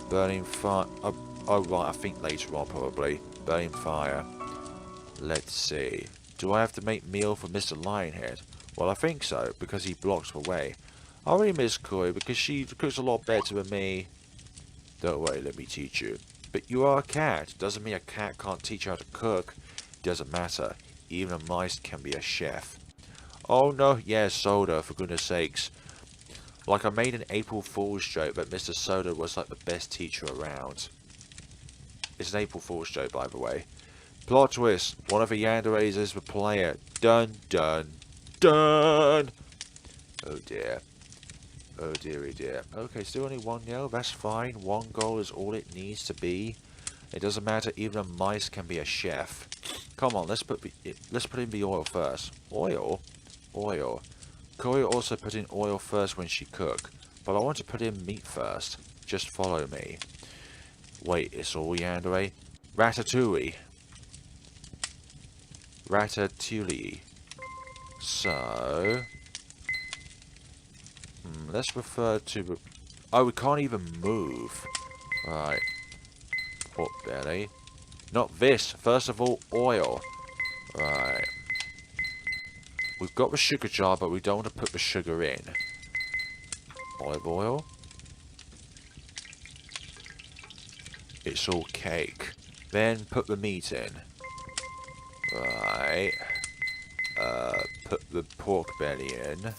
[SPEAKER 1] Burning fire. Oh right, I think later on probably. Burning fire. Let's see. Do I have to make meal for Mr. Lionhead? Well, I think so, because he blocks the way. I really miss Koi because she cooks a lot better than me. Don't worry, let me teach you. But you are a cat. Doesn't mean a cat can't teach you how to cook. Doesn't matter. Even a mice can be a chef. Oh no, yeah, Soda, for goodness sakes. Like I made an April Fool's joke that Mr. Soda was like the best teacher around. It's an April Fool's joke, by the way. Plot twist. One of the yanderes is the player. Dun dun dun. Oh dear. Oh dearie dear. Okay, still only 1-0. That's fine. 1 goal is all it needs to be. It doesn't matter. Even a mice can be a chef. Come on, let's put in the oil first. Oil? Oil. Koi also put in oil first when she cook. But I want to put in meat first. Just follow me. Wait, it's all yandere? Ratatouille. Ratatouille. So... let's refer to the... Oh, we can't even move. Right. Pork belly. Not this. First of all, oil. Right. We've got the sugar jar, but we don't want to put the sugar in. Olive oil. It's all cake. Then put the meat in. Right. Put the pork belly in.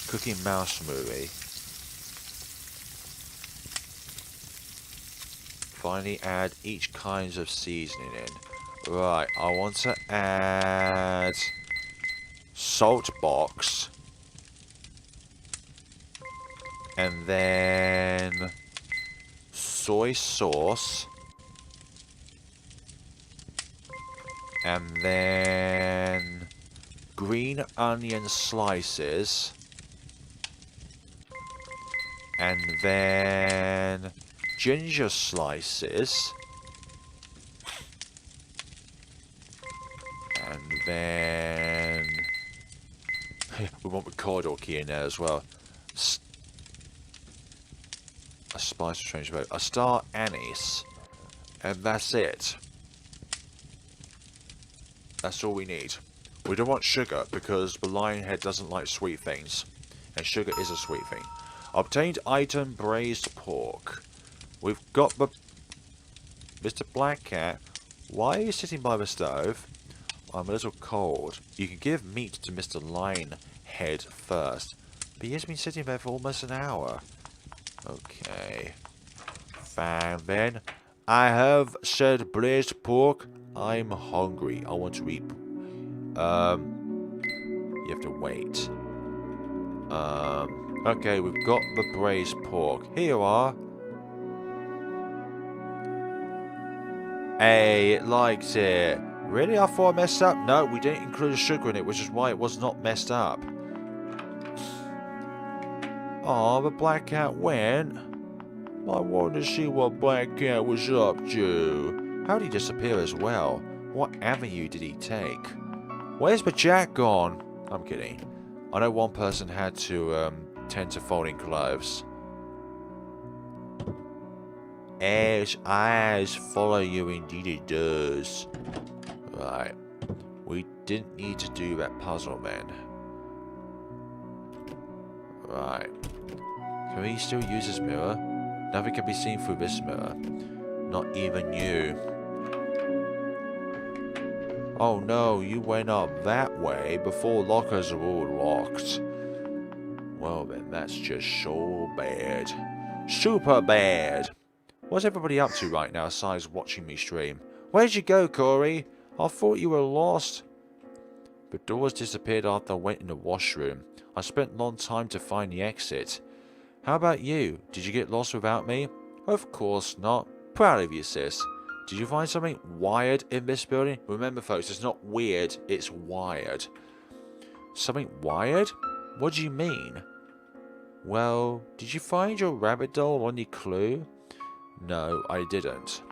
[SPEAKER 1] Cooking mouse movie. Finally add each kinds of seasoning in. Right, I want to add salt box. And then soy sauce. And then green onion slices. And then ginger slices. And then we want the corridor key in there as well. A spice change about a star anise. And that's it. That's all we need. We don't want sugar because the lionhead doesn't like sweet things. And sugar is a sweet thing. Obtained item braised pork. We've got the... Mr. Black Cat, why are you sitting by the stove? I'm a little cold. You can give meat to Mr. Lionhead first. But he has been sitting there for almost an hour. Okay. Fine then. I have said braised pork. I'm hungry. I want to eat. You have to wait. Okay, we've got the braised pork. Here you are. Hey, it likes it. Really? I thought I messed up? No, we didn't include sugar in it, which is why it was not messed up. Oh, the Black Cat went. I wanted to see what Black Cat was up to. How did he disappear as well? What avenue did he take? Where's the Jack gone? I'm kidding. I know one person had to tend to folding clothes. As eyes follow you, indeed it does. Right. We didn't need to do that puzzle then. Right. Can we still use this mirror? Nothing can be seen through this mirror. Not even you. Oh no, you went up that way before lockers are all locked. Well then, that's just so bad. Super bad. What's everybody up to right now besides watching me stream? Where'd you go, Corey? I thought you were lost. The doors disappeared after I went in the washroom. I spent a long time to find the exit. How about you? Did you get lost without me? Of course not. Proud of you, sis. Did you find something wired in this building? Remember, folks, it's not weird, it's wired. Something wired? What do you mean? Well, did you find your rabbit doll or any clue? No, I didn't.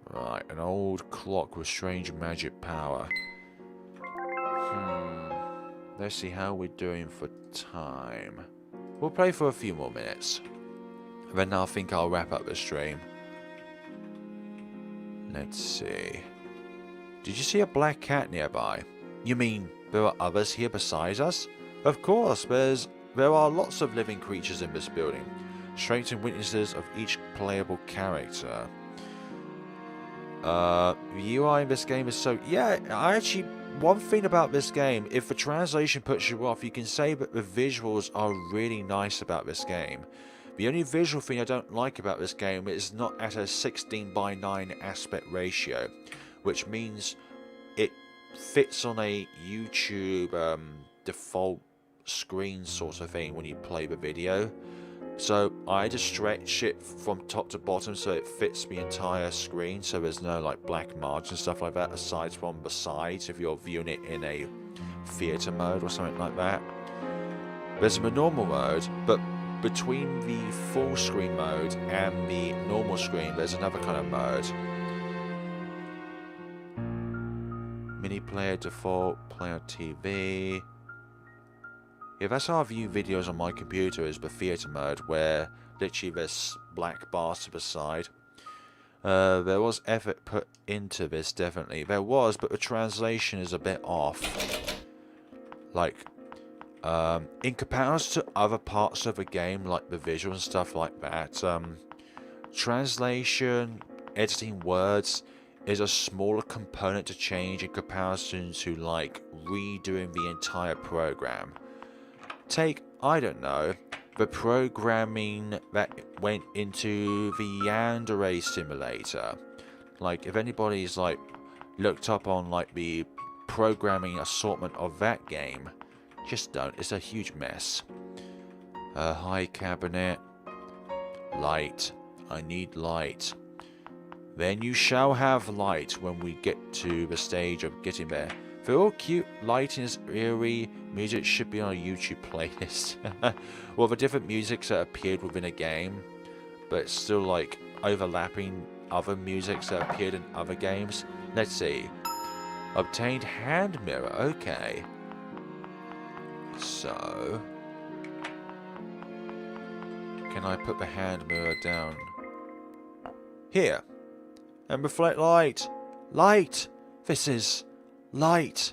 [SPEAKER 1] Right, an old clock with strange magic power. Let's see how we're doing for time. We'll play for a few more minutes. Then I think I'll wrap up the stream. Let's see. Did you see a black cat nearby? You mean there are others here besides us? Of course, there are lots of living creatures in this building. Strengths and weaknesses of each playable character. The UI in this game is so... Yeah, one thing about this game, if the translation puts you off, you can say that the visuals are really nice about this game. The only visual thing I don't like about this game is not at a 16:9 aspect ratio, which means it fits on a YouTube default screen sort of thing when you play the video. So I had to stretch it from top to bottom so it fits the entire screen, so there's no like black margins and stuff like that aside from the sides if you're viewing it in a theater mode or something like that. There's the normal mode, but between the full screen mode and the normal screen there's another kind of mode. Mini player default, play on TV. Yeah, that's how I view videos on my computer, is the theater mode, where literally there's black bars to the side. There was effort put into this, definitely. There was, but the translation is a bit off. Like, in comparison to other parts of the game, like the visual and stuff like that, translation, editing words, is a smaller component to change in comparison to, like, redoing the entire program. Take, I don't know, the programming that went into the Yandere simulator. Like, if anybody's, like, looked up on, like, the programming assortment of that game, just don't. It's a huge mess. High cabinet. Light. I need light. Then you shall have light when we get to the stage of getting there. For all cute, lighting is eerie, music should be on a YouTube playlist. Well, the different musics that appeared within a game, but it's still like overlapping other musics that appeared in other games. Let's see. Obtained hand mirror, okay. So, can I put the hand mirror down? Here. And reflect light. Light! This is... light.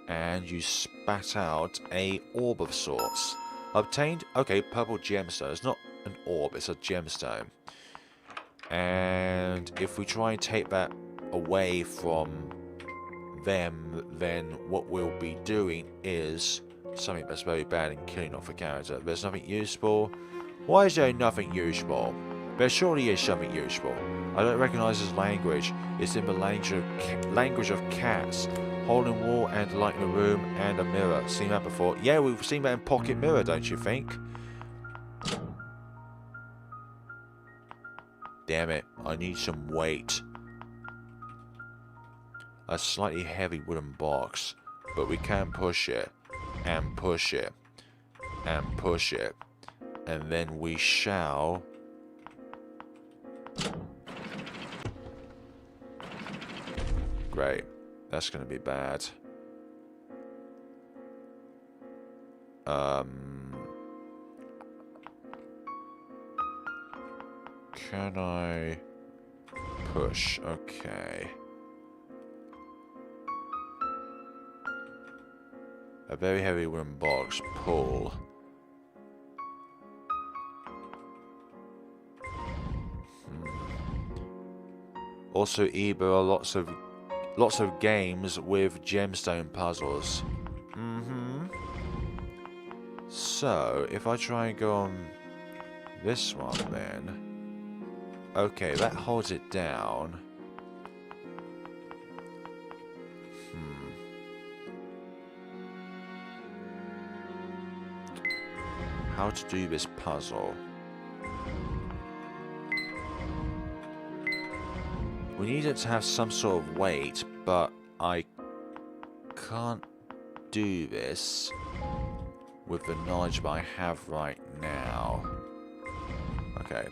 [SPEAKER 1] And you spat out a orb of sorts. Obtained, okay, purple gemstone. It's not an orb, it's a gemstone. And if we try and take that away from them, then what we'll be doing is something that's very bad and killing off a character. There's nothing useful. Why is there nothing useful? There surely is something useful. I don't recognize this language. It's in the language of cats. Hole in wall and light in the room and a mirror. Seen that before? Yeah, we've seen that in Pocket Mirror, don't you think? Damn it, I need some weight. A slightly heavy wooden box, but we can push it, and push it, and push it, and then we shall... Great. That's going to be bad. Can I push? Okay. A very heavy wooden box. Pull. Also, there are lots of games with gemstone puzzles. So, if I try and go on This one then. Okay, that holds it down. How to do this puzzle. We need it to have some sort of weight, but I can't do this with the knowledge I have right now. Okay.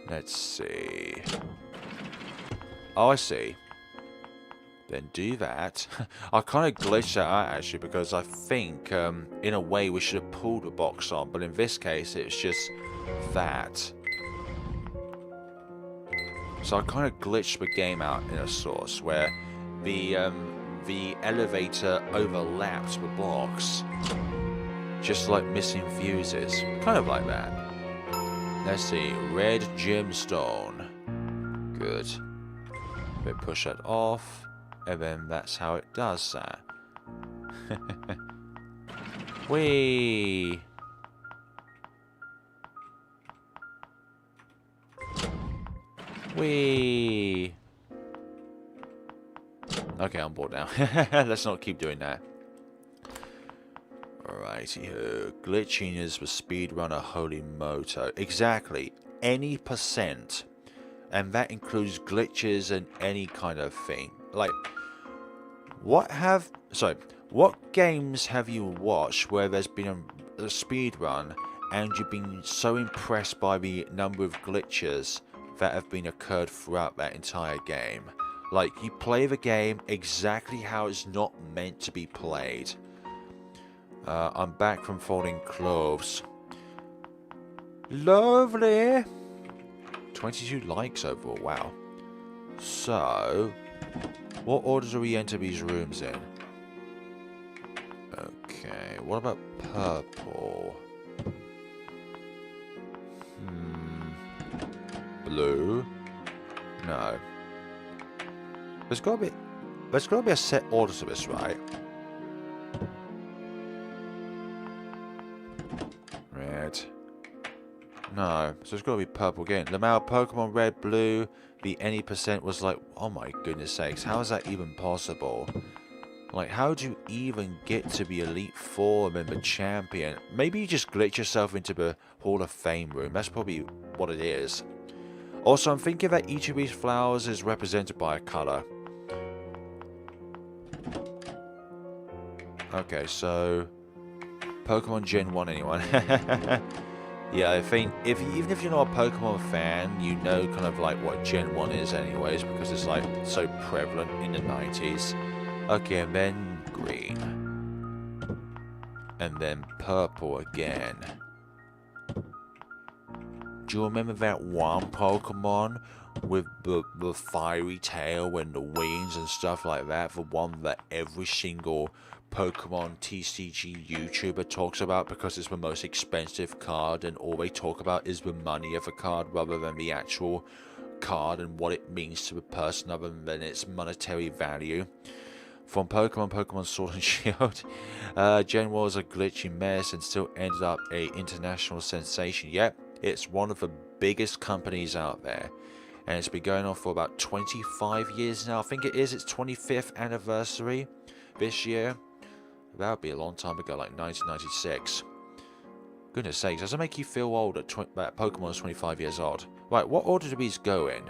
[SPEAKER 1] Let's see. Oh, I see. Then do that. I kind of glitched that out actually because I think in a way we should have pulled the box on, but in this case it's just that. So I kind of glitched the game out in a source where the elevator overlapped the box, just like missing fuses, kind of like that. Let's see, red gemstone. Good. Then push that off. And then that's how it does that. Whee! Whee! Okay, I'm bored now. Let's not keep doing that. Alrighty ho. Glitching is the speedrunner holy motto. Exactly. Any percent. And that includes glitches and any kind of thing. Like, what games have you watched where there's been a speed run and you've been so impressed by the number of glitches that have been occurred throughout that entire game? Like, you play the game exactly how it's not meant to be played. I'm back from folding clothes. Lovely! 22 likes overall, wow. So, what order do we enter these rooms in? Okay, what about purple? Blue? No. There's gotta be a set order to this, right? Red. No, so it's gotta be purple again. The amount of Pokemon red, blue, the any percent was like, oh my goodness sakes, how is that even possible? Like, how do you even get to the Elite Four and then the champion? Maybe you just glitch yourself into the Hall of Fame room. That's probably what it is. Also, I'm thinking that each of these flowers is represented by a color. Okay, so Pokemon Gen 1, anyone? Yeah, I think even if you're not a Pokemon fan, you know kind of like what Gen 1 is anyways, because it's like so prevalent in the 90s. Okay, and then green. And then purple again. Do you remember that one Pokemon with the fiery tail and the wings and stuff like that? The one that every single Pokemon TCG YouTuber talks about because it's the most expensive card and all they talk about is the money of a card rather than the actual card and what it means to the person other than its monetary value. From Pokemon Sword and Shield, Gen 1 was a glitchy mess and still ended up a international sensation. Yep, it's one of the biggest companies out there. And it's been going on for about 25 years now. I think it is its 25th anniversary this year. That would be a long time ago, like 1996. Goodness sakes, does it make you feel old that Pokemon is 25 years old? Right, what order do these go in?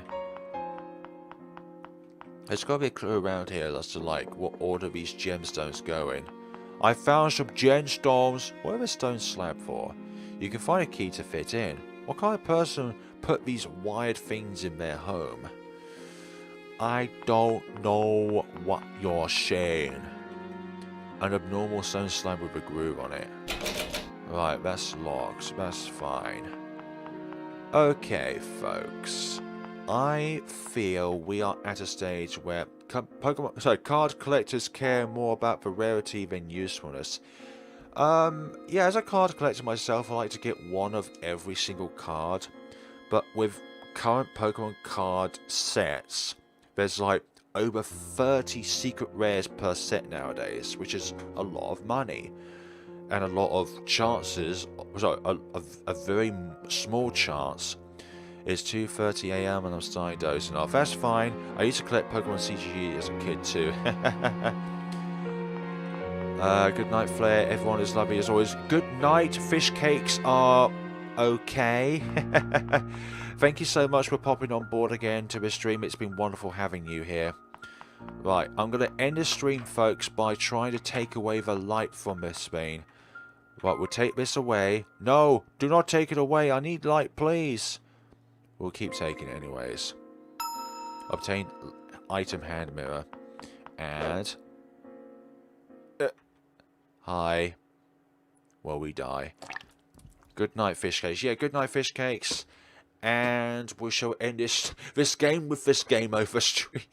[SPEAKER 1] There's got to be a clue around here as to like what order these gemstones go in. I found some gemstones. What are the stone slab for? You can find a key to fit in. What kind of person put these wired things in their home? I don't know what you're saying. An abnormal stone slab with a groove on it. Right, that's locked. That's fine. Okay, folks. I feel we are at a stage where card collectors care more about the rarity than usefulness. Yeah, as a card collector myself, I like to get one of every single card. But with current Pokemon card sets, there's like over 30 secret rares per set nowadays, which is a lot of money. and a lot of chances, sorry, a very small chance. It's 2:30 a.m. and I'm starting dozing off. That's fine. I used to collect Pokemon CGG as a kid too. Good night, Flare. Everyone is lovely as always. Good night. Fish cakes are okay. Thank you so much for popping on board again to the stream. It's been wonderful having you here. Right, I'm going to end the stream, folks, by trying to take away the light from this thing. Right, we'll take this away. No, do not take it away. I need light, please. We'll keep taking it anyways. Obtain item hand mirror. And... hi. Well, we die. Good night, fish cakes. Yeah, good night, fish cakes. And we shall end this game with this game over stream.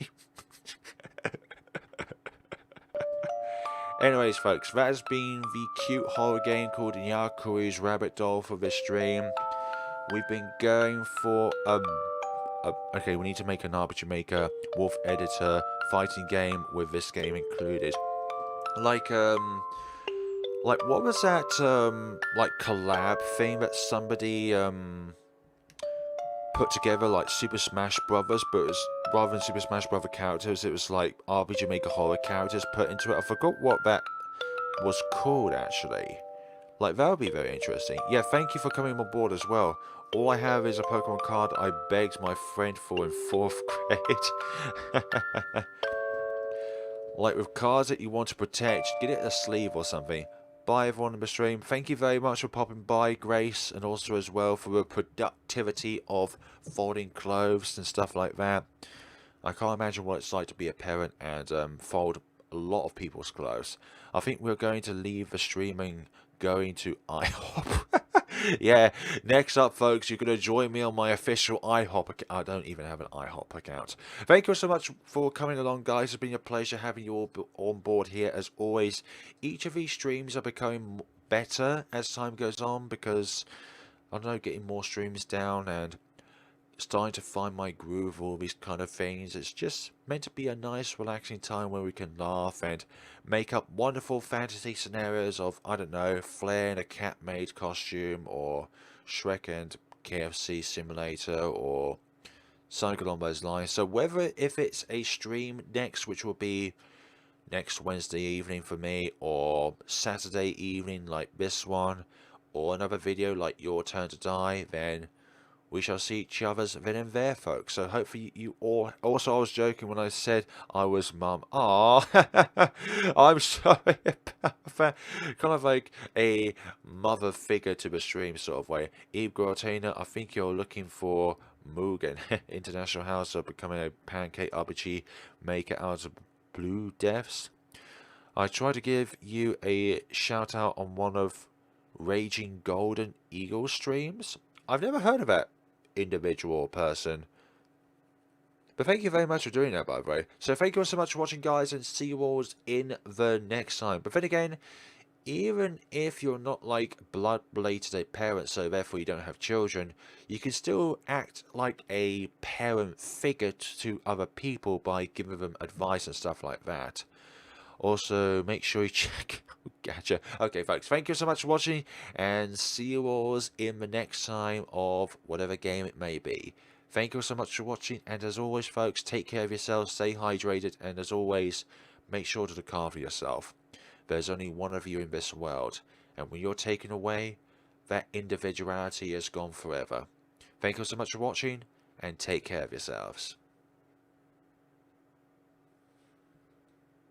[SPEAKER 1] Anyways, folks, that has been the cute horror game called Nyakuru's Rabbit Doll for this stream. We've been going for okay, we need to make an RPG Maker Wolf Editor fighting game with this game included. Like what was that like collab thing that somebody put together, like Super Smash Brothers, but it was, rather than Super Smash Brother characters, it was like RPG Maker horror characters put into it. I forgot what that was called actually. Like, that would be very interesting. Yeah, thank you for coming on board as well. All I have is a Pokemon card I begged my friend for in 4th grade. Like, with cards that you want to protect, get it a sleeve or something. Bye everyone in the stream. Thank you very much for popping by, Grace, and also as well for the productivity of folding clothes and stuff like that. I can't imagine what it's like to be a parent and fold a lot of people's clothes. I think we're going to leave the streaming going to IHOP. Yeah, next up, folks, you're going to join me on my official IHOP account. I don't even have an IHOP account. Thank you so much for coming along, guys. It's been a pleasure having you all on board here, as always. Each of these streams are becoming better as time goes on because, I don't know, getting more streams down and starting to find my groove, all these kind of things. It's just meant to be a nice relaxing time where we can laugh and make up wonderful fantasy scenarios of, I don't know, Flare in a cat maid costume, or Shrek and KFC simulator, or something along those lines. So whether if it's a stream next, which will be next Wednesday evening for me, or Saturday evening like this one, or another video like Your Turn to Die, then we shall see each other's then and there, folks. So hopefully you all... Also, I was joking when I said I was mum. Aww. I'm sorry about that. Kind of like a mother figure to the stream sort of way. Eve Grotina, I think you're looking for Mugen. International House of becoming a pancake RPG maker out of Blue Deaths. I tried to give you a shout out on one of Raging Golden Eagle streams. I've never heard of that individual person, but thank you very much for doing that, by the way. So thank you all so much for watching, guys, and see you all in the next time. But then again, even if you're not like blood-related parents, so therefore you don't have children, you can still act like a parent figure to other people by giving them advice and stuff like that. Also, make sure you check... Gotcha. Okay, folks, thank you so much for watching, and see you all in the next time of whatever game it may be. Thank you so much for watching, and as always, folks, take care of yourselves, stay hydrated, and as always, make sure to look after yourself. There's only one of you in this world, and when you're taken away, that individuality is gone forever. Thank you so much for watching, and take care of yourselves.